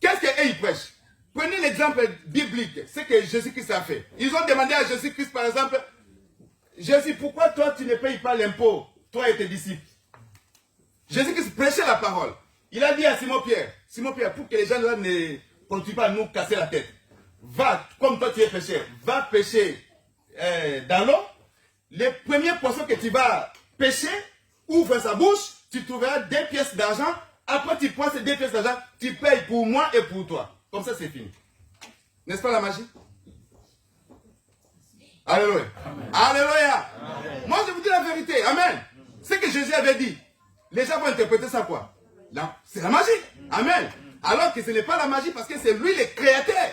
Qu'est-ce qu'ils prêchent? Prenez l'exemple biblique, ce que Jésus-Christ a fait. Ils ont demandé à Jésus-Christ, par exemple, Jésus, pourquoi toi tu ne payes pas l'impôt, toi et tes disciples? Jésus-Christ prêchait la parole. Il a dit à Simon-Pierre, pour que les gens là ne continuent pas à nous casser la tête, va, comme toi tu es pécheur, va pêcher dans l'eau. Les premiers poissons que tu vas pêcher, ouvre sa bouche, tu trouveras 2 pièces d'argent. Après tu prends ces 2 pièces d'argent, tu payes pour moi et pour toi. Comme ça c'est fini. N'est-ce pas la magie? Alléluia. Amen. Alléluia. Amen. Moi je vous dis la vérité. Amen. Ce que Jésus avait dit, les gens vont interpréter ça quoi? C'est la magie. Amen. Alors que ce n'est pas la magie parce que c'est lui le créateur.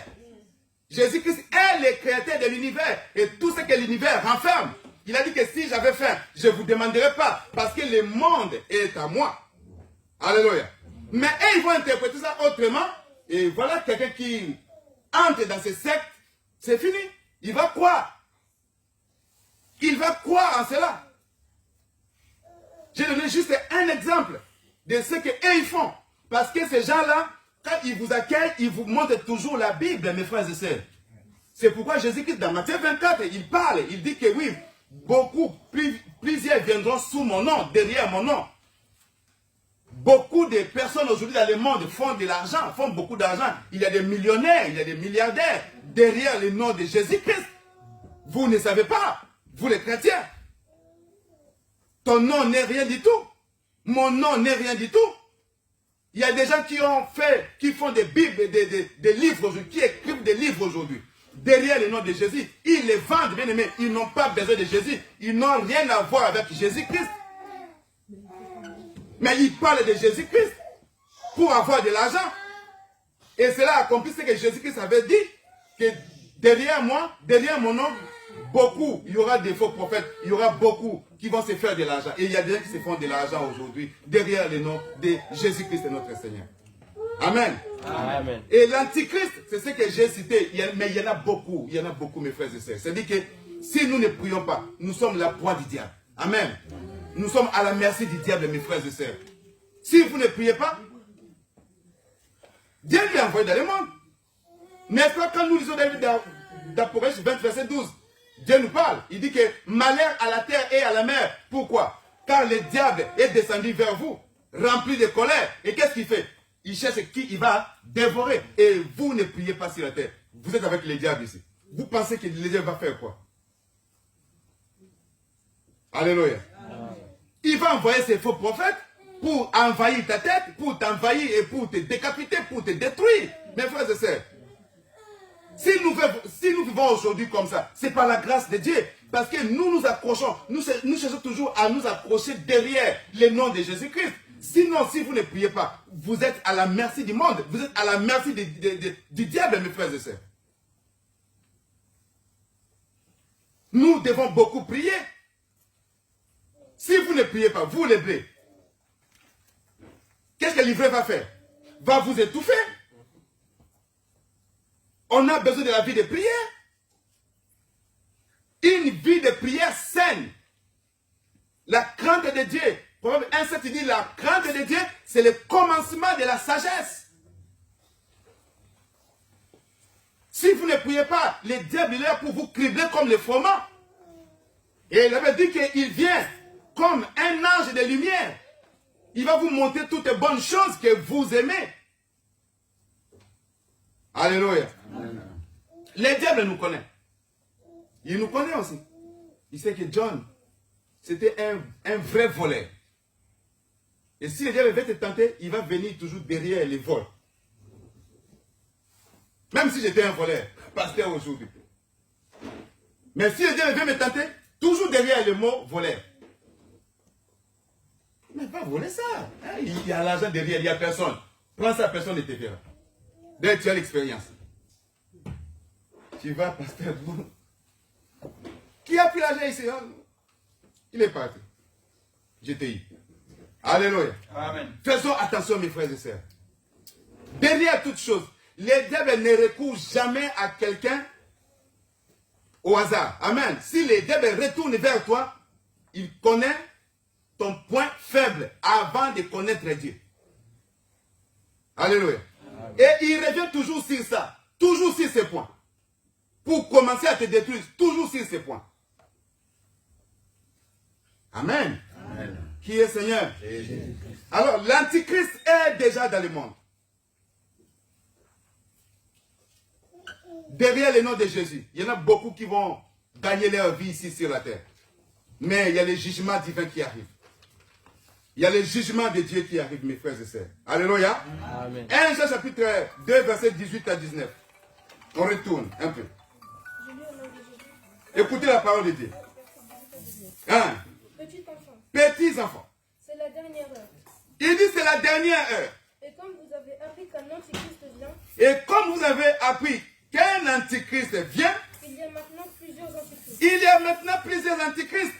Jésus-Christ est le créateur de l'univers et tout ce que l'univers renferme. Il a dit que si j'avais faim, je ne vous demanderais pas parce que le monde est à moi. Alléluia. Mais eux, ils vont interpréter ça autrement. Et voilà quelqu'un qui entre dans ces sectes, c'est fini. Il va croire. Il va croire en cela. J'ai donné juste un exemple de ce qu'eux ils font. Parce que ces gens-là, quand ils vous accueillent, ils vous montrent toujours la Bible, mes frères et sœurs. C'est pourquoi Jésus-Christ, dans Matthieu 24, il parle, il dit que oui, plusieurs viendront sous mon nom, derrière mon nom. Beaucoup de personnes aujourd'hui dans le monde font de l'argent, font beaucoup d'argent. Il y a des millionnaires, il y a des milliardaires derrière le nom de Jésus-Christ. Vous ne savez pas, vous les chrétiens. Ton nom n'est rien du tout. Mon nom n'est rien du tout. Il y a des gens qui font des bibles, des livres aujourd'hui, qui écrivent des livres aujourd'hui. Derrière le nom de Jésus, ils les vendent, bien aimés. Ils n'ont pas besoin de Jésus. Ils n'ont rien à voir avec Jésus-Christ. Mais ils parlent de Jésus-Christ pour avoir de l'argent. Et cela accomplit ce que Jésus-Christ avait dit, que derrière moi, derrière mon nom, beaucoup, il y aura des faux prophètes, il y aura beaucoup qui vont se faire de l'argent. Et il y a des gens qui se font de l'argent aujourd'hui derrière le nom de Jésus-Christ notre Seigneur. Amen. Amen. Et l'antichrist, c'est ce que j'ai cité, mais il y en a beaucoup, mes frères et sœurs. C'est-à-dire que si nous ne prions pas, nous sommes la proie du diable. Amen. Nous sommes à la merci du diable, mes frères et sœurs. Si vous ne priez pas, Dieu lui a envoyé dans le monde. N'est-ce pas quand nous lisons d'Apocalypse 20, verset 12, Dieu nous parle. Il dit que malheur à la terre et à la mer. Pourquoi? Car le diable est descendu vers vous, rempli de colère. Et qu'est-ce qu'il fait? Il cherche qui il va dévorer. Et vous ne priez pas sur la terre. Vous êtes avec le diable ici. Vous pensez que le diable va faire quoi? Alléluia. Il va envoyer ses faux prophètes pour envahir ta tête, pour t'envahir et pour te décapiter, pour te détruire. Mes frères et sœurs, si nous vivons aujourd'hui comme ça, c'est par la grâce de Dieu. Parce que nous nous accrochons, nous cherchons toujours à nous accrocher derrière le nom de Jésus-Christ. Sinon, si vous ne priez pas, vous êtes à la merci du monde. Vous êtes à la merci du diable, mes frères et sœurs. Nous devons beaucoup prier. Si vous ne priez pas, vous l'hébreu, qu'est-ce que l'ivraie va faire? Va vous étouffer. On a besoin de la vie de prière. Une vie de prière saine. La crainte de Dieu. Proverbe 1,7 il dit la crainte de Dieu, c'est le commencement de la sagesse. Si vous ne priez pas, le diable est là pour vous cribler comme le froment. Et il avait dit qu'il vient comme un ange de lumière. Il va vous montrer toutes les bonnes choses que vous aimez. Alléluia. Le diable nous connaît. Il nous connaît aussi. Il sait que John, c'était un vrai voleur. Et si le diable veut te tenter, il va venir toujours derrière les vols. Même si j'étais un voleur, pasteur aujourd'hui. Mais si le diable veut me tenter, toujours derrière le mot voleur. Mais pas voler ça. Il y a l'argent derrière, il n'y a personne. Prends ça, personne ne te verra. D'ailleurs, tu as l'expérience. Tu vas, pasteur. Qui a pris l'argent ici? Il est parti. Je t'ai eu. Alléluia. Amen. Faisons attention, mes frères et sœurs. Derrière toute chose, le diable ne recourt jamais à quelqu'un au hasard. Amen. Si le diable retourne vers toi, il connaît ton point faible avant de connaître Dieu. Alléluia. Et il revient toujours sur ça. Toujours sur ces points. Pour commencer à te détruire. Toujours sur ces points. Amen. Amen. Qui est Seigneur? Alors, l'Antichrist est déjà dans le monde. Derrière le nom de Jésus, il y en a beaucoup qui vont gagner leur vie ici sur la terre. Mais il y a le jugement divin qui arrive. Il y a le jugement de Dieu qui arrive, mes frères et sœurs. Alléluia. Amen. 1 Jean chapitre 2, verset 18 à 19. On retourne un peu. Écoutez la parole de Dieu. Hein? Petits enfants. C'est la dernière heure. Il dit c'est la dernière heure. Et comme vous avez appris qu'un antichrist vient. Et comme vous avez appris qu'un antichrist vient. Il y a maintenant plusieurs antichrists. Il y a maintenant plusieurs antichrists.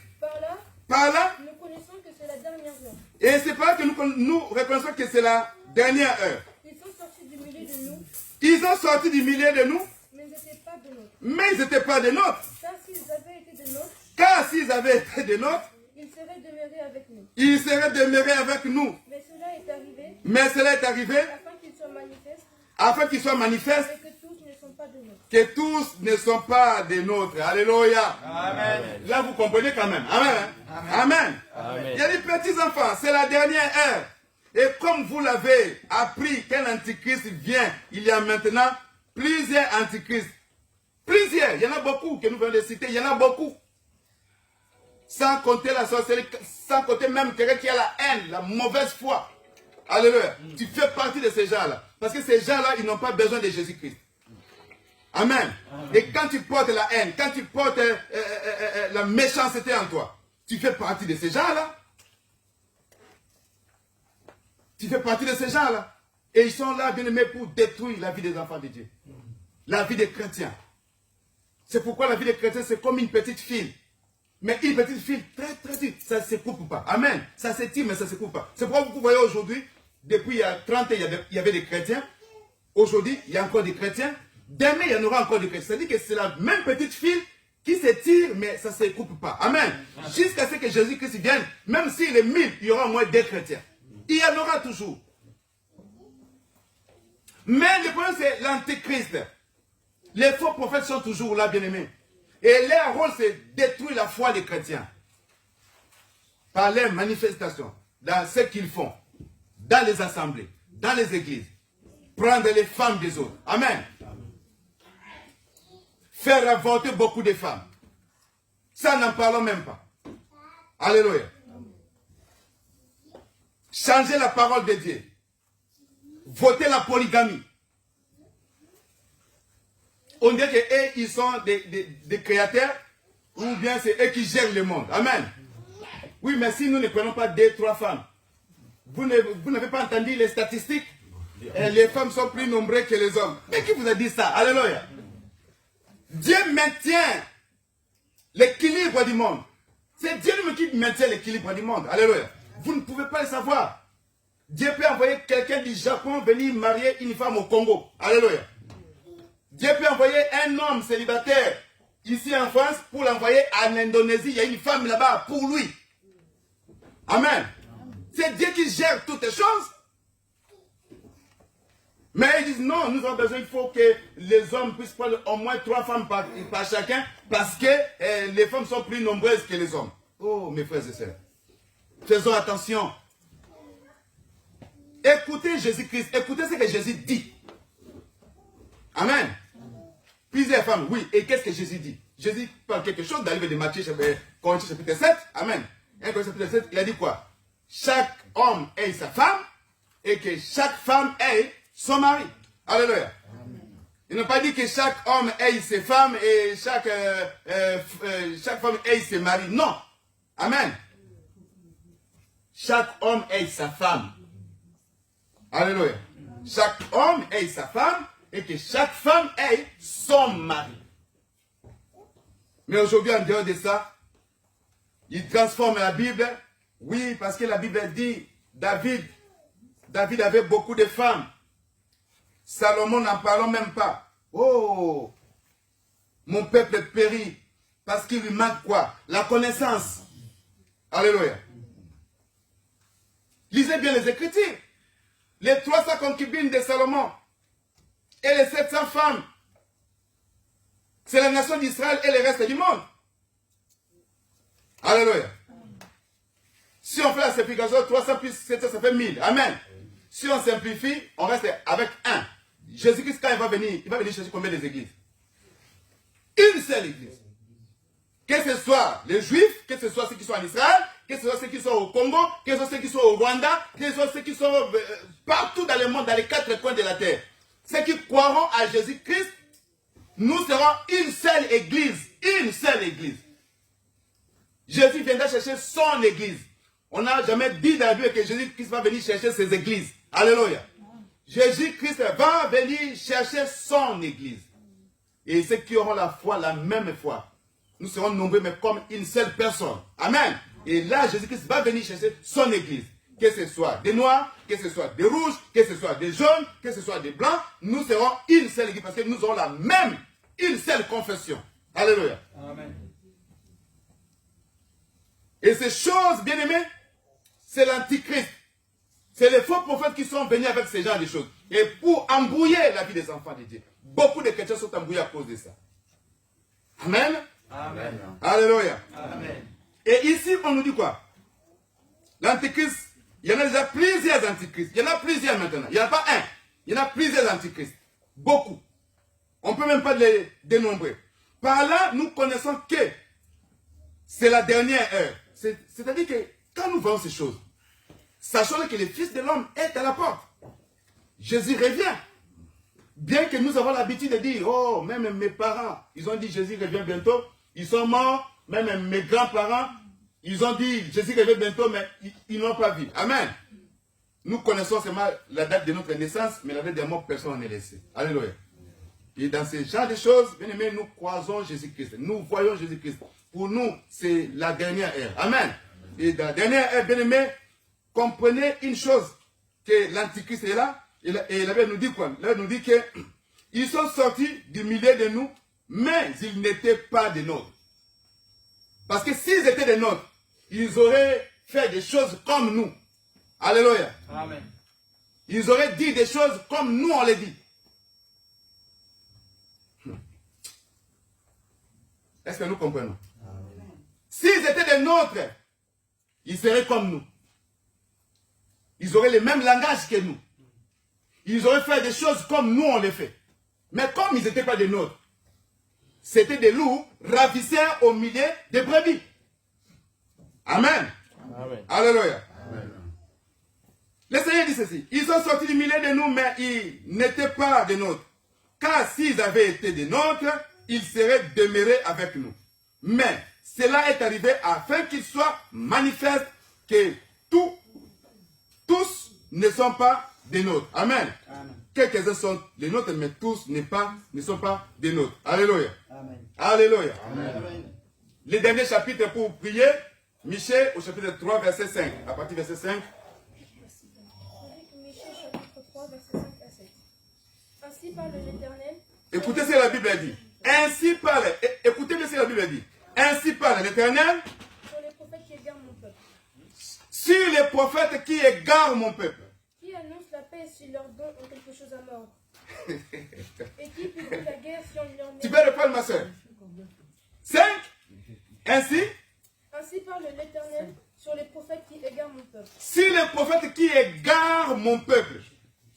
Par là, nous connaissons que c'est la dernière heure. Et c'est par là que nous reconnaissons que c'est la dernière heure. Ils sont sortis du milieu de nous. Ils ont sorti du milieu de nous. Mais ils n'étaient pas de nôtres. Mais ils n'étaient pas de nôtres. Car s'ils avaient été de nôtres. Car s'ils avaient été de nôtres. Ils seraient demeurés avec nous. Ils seraient demeurés avec nous. Mais cela est arrivé. Mais cela est arrivé. Afin qu'ils soient manifestes. Afin qu'ils soient manifestes. Et que tous ne sont pas de nôtres. Que tous ne sont pas des nôtres. Alléluia. Amen. Là, vous comprenez quand même. Amen. Amen. Amen. Amen. Il y a des petits enfants. C'est la dernière heure. Et comme vous l'avez appris qu'un antichrist vient, il y a maintenant plusieurs antichrists. Plusieurs. Il y en a beaucoup que nous venons de citer. Il y en a beaucoup. Sans compter la sorcellerie. Sans compter même quelqu'un qui a la haine, la mauvaise foi. Alléluia. Tu fais partie de ces gens-là. Parce que ces gens-là, ils n'ont pas besoin de Jésus-Christ. Amen. Et quand tu portes la haine, quand tu portes la méchanceté en toi, tu fais partie de ces gens-là. Tu fais partie de ces gens-là. Et ils sont là, bien aimés, pour détruire la vie des enfants de Dieu. La vie des chrétiens. C'est pourquoi la vie des chrétiens, c'est comme une petite file. Mais une petite file très très petite, ça ne se coupe pas. Amen. Ça s'étire, mais ça ne se coupe pas. C'est pourquoi vous voyez aujourd'hui, depuis il y a 30 ans, il y avait des chrétiens. Aujourd'hui, il y a encore des chrétiens. Demain, il y en aura encore des chrétiens. C'est-à-dire que c'est la même petite file qui s'étire, mais ça ne se coupe pas. Amen. Jusqu'à ce que Jésus-Christ vienne, même s'il est 1000, il y aura au moins 2 chrétiens. Il y en aura toujours. Mais le problème, c'est l'antéchrist. Les faux prophètes sont toujours là, bien-aimés. Et leur rôle, c'est détruire la foi des chrétiens. Par leurs manifestations, dans ce qu'ils font, dans les assemblées, dans les églises. Prendre les femmes des autres. Amen. Faire avorter beaucoup de femmes. Ça, n'en parlons même pas. Alléluia. Changer la parole de Dieu. Voter la polygamie. On dirait qu'eux, ils sont des créateurs, ou bien c'est eux qui gèrent le monde. Amen. Oui, mais si nous ne prenons pas 2, 3 femmes, vous n'avez pas entendu les statistiques? Les femmes sont plus nombreuses que les hommes. Mais qui vous a dit ça? Alléluia. Dieu maintient l'équilibre du monde. C'est Dieu lui qui maintient l'équilibre du monde. Alléluia. Vous ne pouvez pas le savoir. Dieu peut envoyer quelqu'un du Japon venir marier une femme au Congo. Alléluia. Dieu peut envoyer un homme célibataire ici en France pour l'envoyer en Indonésie. Il y a une femme là-bas pour lui. Amen. C'est Dieu qui gère toutes les choses. Mais ils disent non, nous avons besoin, il faut que les hommes puissent prendre au moins 3 femmes par chacun parce que les femmes sont plus nombreuses que les hommes. Oh, mes frères et sœurs. Faisons attention. Écoutez Jésus-Christ, écoutez ce que Jésus dit. Amen. Plusieurs femmes, oui. Et qu'est-ce que Jésus dit? Jésus parle quelque chose dans le livre de Matthieu, chapitre 7. Amen. 1 Corinthiens chapitre 7, il a dit quoi? Chaque homme ait sa femme et que chaque femme ait son mari. Alléluia. Il n'a pas dit que chaque homme ait ses femmes et chaque femme ait ses maris. Non. Amen. Chaque homme ait sa femme. Alléluia. Chaque homme ait sa femme et que chaque femme ait son mari. Mais aujourd'hui, en dehors de ça, il transforme la Bible. Oui, parce que la Bible dit, David avait beaucoup de femmes. Salomon n'en parlons même pas. Oh, mon peuple périt parce qu'il lui manque quoi? La connaissance. Alléluia. Lisez bien les Écritures. Les 300 concubines de Salomon et les 700 femmes. C'est la nation d'Israël et le reste du monde. Alléluia. Si on fait la simplification, 300 plus 700, ça fait 1000. Amen. Si on simplifie, on reste avec 1. Jésus-Christ, quand il va venir chercher combien d'églises? Une seule église. Que ce soit les Juifs, que ce soit ceux qui sont en Israël, que ce soit ceux qui sont au Congo, que ce soit ceux qui sont au Rwanda, que ce soit ceux qui sont partout dans le monde, dans les 4 coins de la terre. Ceux qui croiront à Jésus-Christ, nous serons une seule église. Une seule église. Jésus viendra chercher son église. On n'a jamais dit dans la Bible que Jésus-Christ va venir chercher ses églises. Alléluia. Jésus-Christ va venir chercher son église. Et ceux qui auront la foi, la même foi, nous serons nombreux, mais comme une seule personne. Amen. Et là, Jésus-Christ va venir chercher son église. Que ce soit des noirs, que ce soit des rouges, que ce soit des jaunes, que ce soit des blancs, nous serons une seule église parce que nous aurons la même, une seule confession. Alléluia. Amen. Et ces choses, bien aimées, c'est l'antichrist. C'est les faux prophètes qui sont venus avec ce genre de choses. Et pour embrouiller la vie des enfants de Dieu. Beaucoup de chrétiens sont embrouillés à cause de ça. Amen. Amen. Alléluia. Amen. Et ici, on nous dit quoi? L'antichrist, il y en a déjà plusieurs antichrists. Il y en a plusieurs maintenant. Il n'y en a pas un. Il y en a plusieurs antichrists. Beaucoup. On ne peut même pas les dénombrer. Par là, nous connaissons que c'est la dernière heure. C'est-à-dire que quand nous voyons ces choses, sachant que le Fils de l'homme est à la porte, Jésus revient. Bien que nous avons l'habitude de dire, oh, même mes parents, ils ont dit Jésus revient bientôt, ils sont morts, même mes grands-parents, ils ont dit Jésus revient bientôt, mais ils n'ont pas vu. Amen. Nous connaissons seulement la date de notre naissance, mais la date de mort, personne n'est laissé. Alléluia. Et dans ce genre de choses, bien aimés, nous croisons Jésus-Christ. Nous voyons Jésus-Christ. Pour nous, c'est la dernière ère. Amen. Et dans la dernière ère, bien aimés, comprenez une chose, que l'Antichrist est là, et la Bible nous dit quoi? La Bible nous dit qu'ils sont sortis du milieu de nous, mais ils n'étaient pas des nôtres. Parce que s'ils étaient des nôtres, ils auraient fait des choses comme nous. Alléluia. Amen. Ils auraient dit des choses comme nous on les dit. Est-ce que nous comprenons? S'ils étaient des nôtres, ils seraient comme nous. Ils auraient le même langage que nous. Ils auraient fait des choses comme nous on les fait. Mais comme ils n'étaient pas des nôtres, c'était des loups ravisseurs au milieu des brebis. Amen. Amen. Alléluia. Amen. Le Seigneur dit ceci. Ils sont sortis du milieu de nous, mais ils n'étaient pas des nôtres. Car s'ils avaient été des nôtres, ils seraient demeurés avec nous. Mais cela est arrivé afin qu'il soit manifeste que tous ne sont pas des nôtres. Amen. Amen. Quelques-uns sont des nôtres, mais tous ne sont pas des nôtres. Alléluia. Amen. Alléluia. Amen. Amen. Le dernier chapitre pour prier, Michée au chapitre 3, verset 5. À partir du verset 5. Michée chapitre 3, verset 5 à 7. Ainsi parle l'Éternel. Écoutez ce que la Bible dit. Ainsi parle. Écoutez ce que la Bible dit. Ainsi parle l'Éternel. Sur les prophètes qui égarent mon peuple. Sur les prophètes qui égarent mon peuple. Qui annonce la paix si leurs dons ont quelque chose à mordre. Et qui publie la guerre si on leur met. Tu peux reprendre ma soeur. 5. Ainsi parle l'Éternel sur les prophètes qui égarent mon peuple. Sur les prophètes qui égarent mon peuple.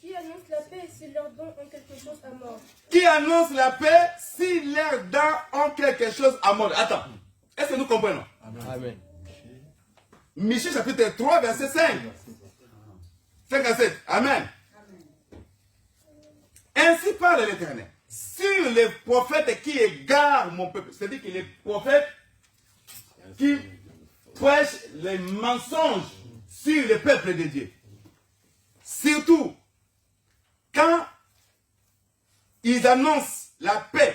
Qui annonce la paix si leurs dons ont quelque chose à mordre. Qui annonce la paix si leurs dons ont quelque chose à mordre. Attends. Est-ce que nous comprenons? Amen. Michée chapitre 3, verset 5. 5 à 7. Amen. Ainsi parle l'Éternel. Sur les prophètes qui égarent mon peuple. C'est-à-dire que les prophètes qui prêchent les mensonges sur le peuple de Dieu. Surtout, quand ils annoncent la paix,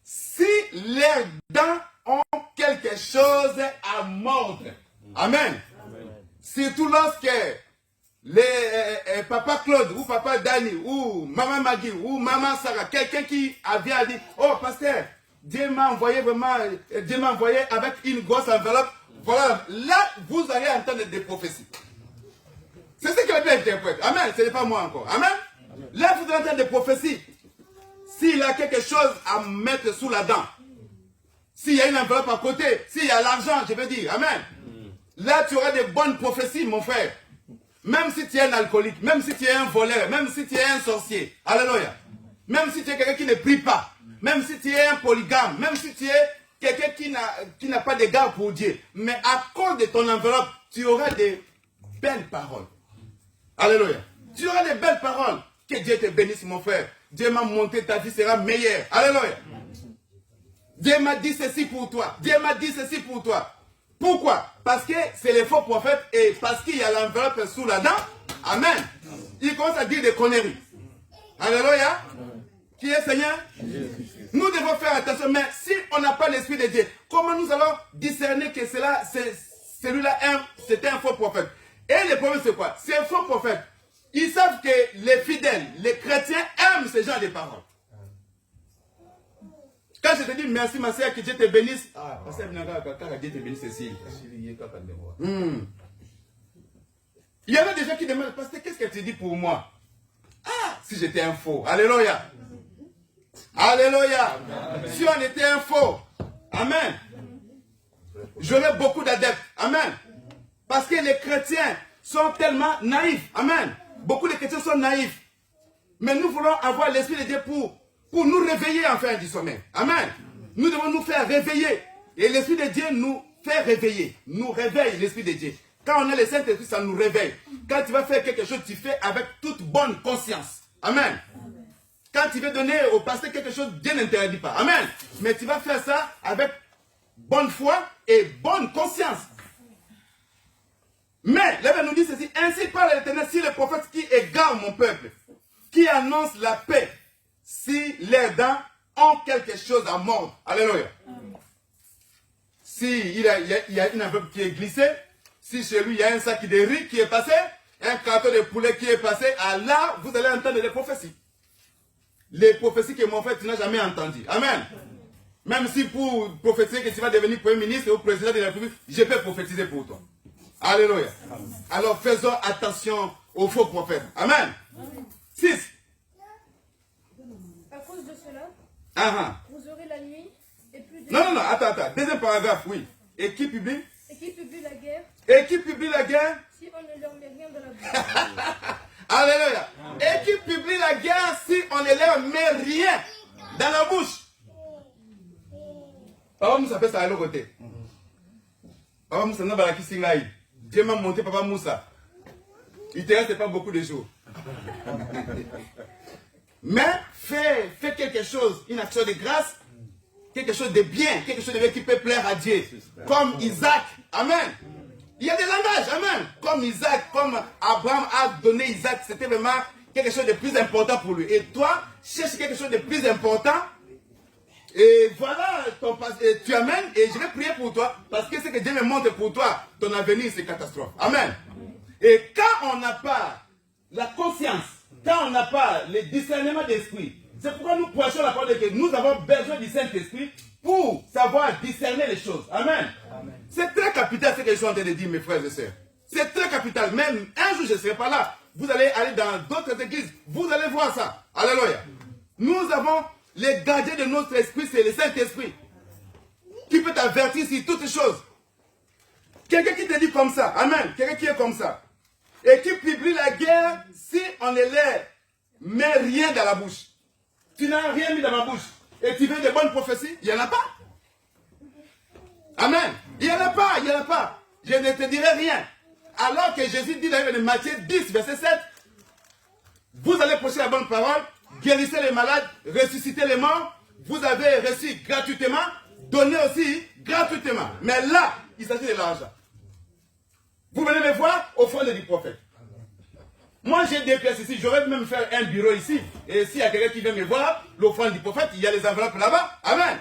si leurs dents ont quelque chose à mordre. Amen. Surtout lorsque papa Claude ou papa Danny ou maman Maggie ou maman Sarah, quelqu'un qui vient à dire, oh pasteur, Dieu m'a envoyé avec une grosse enveloppe Voilà, là, vous allez entendre des prophéties. C'est ce que la Bible interprète. Amen. Ce n'est pas moi encore. Amen. Là, vous allez entendre des prophéties. S'il a quelque chose à mettre sous la dent, s'il y a une enveloppe à côté, s'il y a l'argent, je veux dire. Amen. Là, tu auras des bonnes prophéties, mon frère. Même si tu es un alcoolique, même si tu es un voleur, même si tu es un sorcier. Alléluia. Même si tu es quelqu'un qui ne prie pas, même si tu es un polygame, même si tu es quelqu'un qui n'a pas d'égard pour Dieu. Mais à cause de ton enveloppe, tu auras des belles paroles. Alléluia. Tu auras des belles paroles. Que Dieu te bénisse, mon frère. Dieu m'a monté, ta vie sera meilleure. Alléluia. Dieu m'a dit ceci pour toi. Dieu m'a dit ceci pour toi. Pourquoi? Parce que c'est les faux prophètes et parce qu'il y a l'enveloppe sous la dent. Amen. Il commence à dire des conneries. Alléluia. Qui est Seigneur? Nous devons faire attention. Mais si on n'a pas l'esprit de Dieu, comment nous allons discerner que celui-là, c'était un faux prophète? Et le problème, c'est quoi? Ces faux prophètes, ils savent que les fidèles, les chrétiens aiment ce genre de paroles. Quand je te dis merci ma soeur, que Dieu te bénisse. Parce que Dieu te bénisse ici. Il y en a des gens qui demandent, pasteur, qu'est-ce que tu dis pour moi? Si j'étais un faux. Alléluia. Alléluia. Si on était un faux. Amen. J'aurais beaucoup d'adeptes. Amen. Parce que les chrétiens sont tellement naïfs. Amen. Beaucoup de chrétiens sont naïfs. Mais nous voulons avoir l'esprit de Dieu pour nous réveiller en fin du sommeil. Amen. Nous devons nous faire réveiller. Et l'esprit de Dieu nous fait réveiller. Nous réveille l'esprit de Dieu. Quand on a le Saint-Esprit, ça nous réveille. Quand tu vas faire quelque chose, tu fais avec toute bonne conscience. Amen. Quand tu veux donner au pasteur quelque chose, Dieu n'interdit pas. Amen. Mais tu vas faire ça avec bonne foi et bonne conscience. Mais, la Bible nous dit ceci, ainsi parle l'Éternel, si le prophète qui égare mon peuple, qui annonce la paix, si leurs dents ont quelque chose à mordre. Alléluia. Si il y a une enveloppe qui est glissée, si chez lui il y a un sac de riz qui est passé, un carton de poulet qui est passé, là, vous allez entendre les prophéties. Les prophéties que mon frère, tu n'as jamais entendues. Amen. Même si pour prophétiser que tu vas devenir Premier ministre ou Président de la République, je peux prophétiser pour toi. Alléluia. Alors faisons attention aux faux prophètes. Amen. 6. À cause de cela, vous aurez la nuit et plus de... Non, attends. Deuxième paragraphe, oui. Et qui publie? Et qui publie la guerre? Et qui publie la guerre? Si on ne leur met rien dans la bouche. Alléluia. Et qui publie la guerre si on ne leur met rien dans la bouche? Papa Moussa fait ça à l'autre côté. Papa Moussa n'a pas qui s'ingaille. Dieu m'a monté Papa Moussa. Il te reste pas beaucoup de jours. Mais fais quelque chose, une action de grâce, quelque chose de bien, quelque chose de bien qui peut plaire à Dieu. Comme Isaac. Amen. Il y a des langages. Amen. Comme Isaac, comme Abraham a donné Isaac, c'était vraiment quelque chose de plus important pour lui. Et toi, cherche quelque chose de plus important. Et voilà, tu amènes et je vais prier pour toi parce que ce que Dieu me montre pour toi, ton avenir c'est catastrophe. Amen. Et quand on n'a pas la conscience, quand on n'a pas le discernement d'esprit, c'est pourquoi nous prêchons la parole de Dieu. Nous avons besoin du Saint-Esprit pour savoir discerner les choses. Amen. C'est très capital ce que je suis en train de dire, mes frères et sœurs. C'est très capital. Même un jour je ne serai pas là. Vous allez aller dans d'autres églises. Vous allez voir ça. Alléluia. Nous avons les gardiens de notre esprit, c'est le Saint-Esprit qui peut t'avertir sur toutes choses. Quelqu'un qui te dit comme ça, amen, quelqu'un qui est comme ça, et qui publie la guerre si on ne leur met rien dans la bouche. Tu n'as rien mis dans ma bouche, et tu veux des bonnes prophéties, il n'y en a pas. Amen, il n'y en a pas, je ne te dirai rien. Alors que Jésus dit dans Matthieu 10, verset 7, vous allez prêcher la bonne parole, guérissez les malades, ressuscitez les morts, vous avez reçu gratuitement, donnez aussi gratuitement. Mais là, il s'agit de l'argent. Vous venez me voir, offrande du prophète. Moi, j'ai 2 pièces ici, j'aurais même faire un bureau ici. Et s'il y a quelqu'un qui vient me voir, l'offrande du prophète, il y a les enveloppes là-bas. Amen.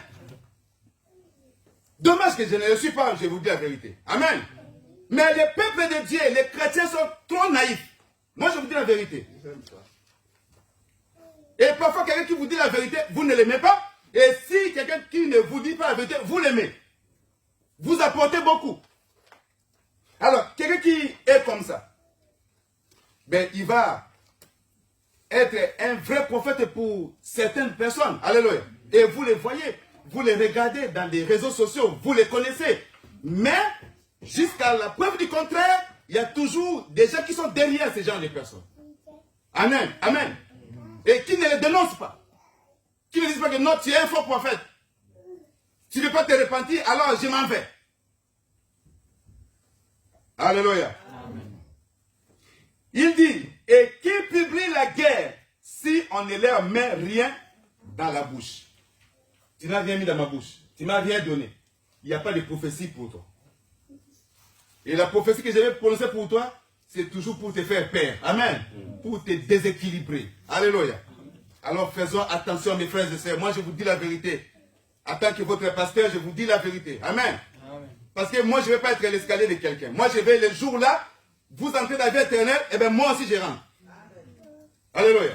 Dommage que je ne le suis pas, je vous dis la vérité. Amen. Mais les peuples de Dieu, les chrétiens sont trop naïfs. Moi, je vous dis la vérité. Et parfois, quelqu'un qui vous dit la vérité, vous ne l'aimez pas. Et si quelqu'un qui ne vous dit pas la vérité, vous l'aimez. Vous apportez beaucoup. Alors, quelqu'un qui est comme ça, ben, il va être un vrai prophète pour certaines personnes. Alléluia. Et vous les voyez, vous les regardez dans les réseaux sociaux, vous les connaissez. Mais, jusqu'à la preuve du contraire, il y a toujours des gens qui sont derrière ces genre de personnes. Amen. Amen. Et qui ne les dénoncent pas. Qui ne disent pas que non, tu es un faux prophète. Tu ne veux pas te repentir, alors je m'en vais. Alléluia. Amen. Il dit, et qui publie la guerre si on ne leur met rien dans la bouche. Tu n'as rien mis dans ma bouche. Tu ne m'as rien donné. Il n'y a pas de prophétie pour toi. Et la prophétie que je vais prononcer pour toi, c'est toujours pour te faire peur. Amen. Pour te déséquilibrer. Alléluia. Alors faisons attention mes frères et sœurs. Moi je vous dis la vérité. En tant que votre pasteur, je vous dis la vérité. Amen. Parce que moi je ne vais pas être l'escalier de quelqu'un. Moi je vais le jour là, vous entrez dans la vie éternelle, et bien moi aussi je rentre. Alléluia.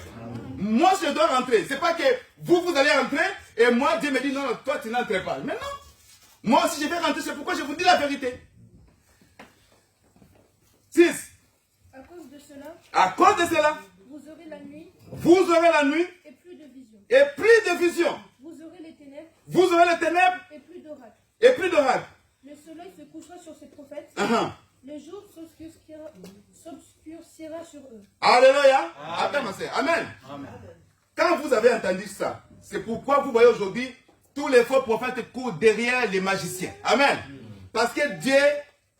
Moi je dois rentrer. Ce n'est pas que vous allez rentrer et moi Dieu me dit non, toi tu n'entres pas. Mais non. Moi aussi je vais rentrer, c'est pourquoi je vous dis la vérité. 6. À cause de cela. À cause de cela. Vous aurez la nuit. Vous aurez la nuit. Et plus de vision. Et plus de vision. Vous aurez les ténèbres. Vous aurez les ténèbres. Et plus d'oracles. Et plus d'oracles. Le soleil se couchera sur ses prophètes. Le jour s'obscurcira sur eux. Alléluia. Attends, ma soeur. Amen. Amen. Quand vous avez entendu ça, c'est pourquoi vous voyez aujourd'hui tous les faux prophètes courent derrière les magiciens. Amen. Parce que Dieu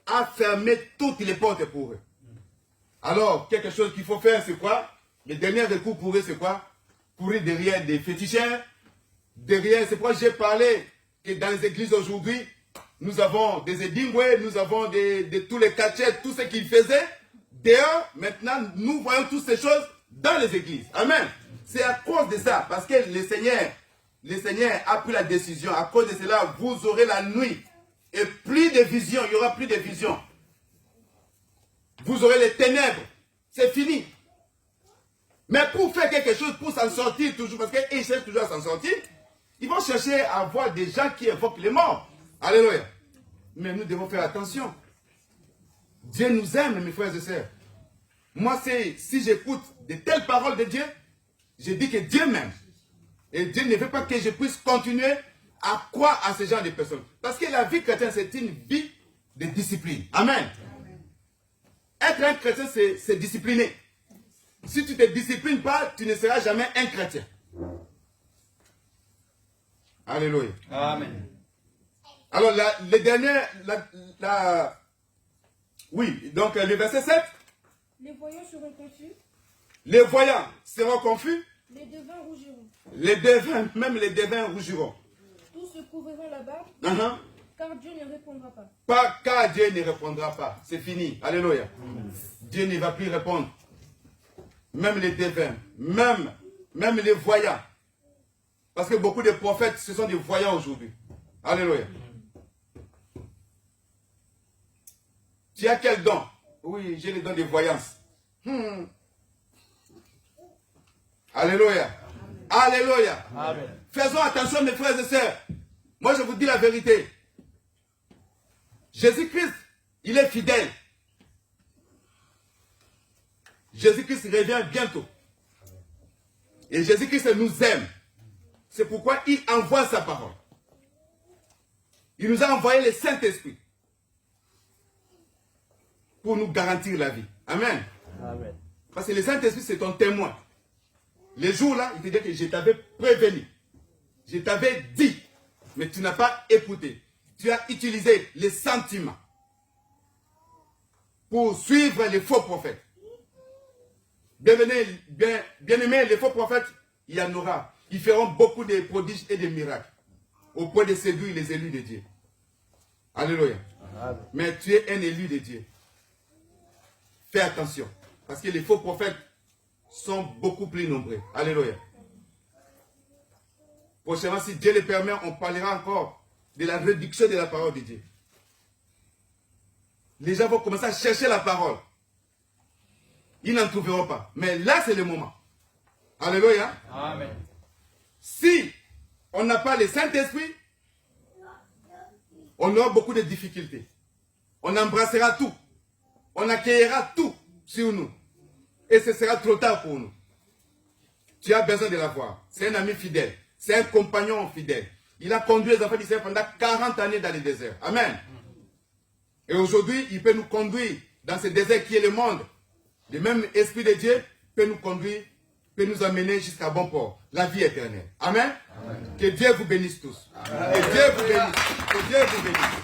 a fermé toutes les portes pour eux. Alors, quelque chose qu'il faut faire, c'est quoi? Le dernier recours pour eux, c'est quoi? Courir derrière des féticheurs. Derrière, c'est pourquoi j'ai parlé que dans les églises aujourd'hui, nous avons des édingoués, nous avons de tous les cachets, tout ce qu'ils faisaient. D'ailleurs, maintenant, nous voyons toutes ces choses dans les églises. Amen. C'est à cause de ça, parce que le Seigneur a pris la décision. À cause de cela, vous aurez la nuit. Et plus de vision, il y aura plus de vision. Vous aurez les ténèbres. C'est fini. Mais pour faire quelque chose, pour s'en sortir toujours, parce qu'ils cherchent toujours à s'en sortir, ils vont chercher à avoir des gens qui évoquent les morts. Alléluia. Mais nous devons faire attention. Dieu nous aime, mes frères et sœurs. Moi, si j'écoute de telles paroles de Dieu, je dis que Dieu m'aime. Et Dieu ne veut pas que je puisse continuer à croire à ce genre de personnes. Parce que la vie chrétienne, c'est une vie de discipline. Amen. Être un chrétien, c'est discipliner. Si tu ne te disciplines pas, tu ne seras jamais un chrétien. Alléluia. Amen. Alors, le dernier, oui, donc le verset 7. Les voyants seront confus. Les voyants seront confus. Les devins rougiront. Les devins, même les devins rougiront. Tous se couvriront la barbe. Car Dieu ne répondra pas. Car Dieu ne répondra pas. C'est fini. Alléluia. Dieu ne va plus répondre. Même les devins, même les voyants. Parce que beaucoup de prophètes, ce sont des voyants aujourd'hui. Alléluia. Tu as quel don? Oui, j'ai le don de voyance. Alléluia. Alléluia. Amen. Faisons attention, mes frères et sœurs. Moi, je vous dis la vérité. Jésus-Christ, il est fidèle. Jésus-Christ revient bientôt. Et Jésus-Christ nous aime. C'est pourquoi il envoie sa parole. Il nous a envoyé le Saint-Esprit pour nous garantir la vie. Amen. Amen. Parce que le Saint-Esprit, c'est ton témoin. Les jours-là, il te dit que je t'avais prévenu. Je t'avais dit. Mais tu n'as pas écouté. Tu as utilisé les sentiments pour suivre les faux prophètes. Bien-aimés, les faux prophètes, il y en aura. Ils feront beaucoup de prodiges et de miracles au point de séduire les élus de Dieu. Alléluia. Amen. Mais tu es un élu de Dieu. Fais attention. Parce que les faux prophètes sont beaucoup plus nombreux. Alléluia. Prochainement, si Dieu le permet, on parlera encore de la réduction de la parole de Dieu. Les gens vont commencer à chercher la parole. Ils n'en trouveront pas. Mais là, c'est le moment. Alléluia. Amen. Si on n'a pas le Saint-Esprit, on aura beaucoup de difficultés. On embrassera tout. on accueillera tout sur nous. Et ce sera trop tard pour nous. Tu as besoin de l'avoir. C'est un ami fidèle. C'est un compagnon fidèle. Il a conduit les enfants d'Israël pendant 40 années dans le désert. Amen. Et aujourd'hui, il peut nous conduire dans ce désert qui est le monde. Le même Esprit de Dieu peut nous conduire, peut nous amener jusqu'à bon port. La vie éternelle. Amen. Amen. Que Dieu vous bénisse tous. Amen. Que Dieu vous bénisse. Que Dieu vous bénisse.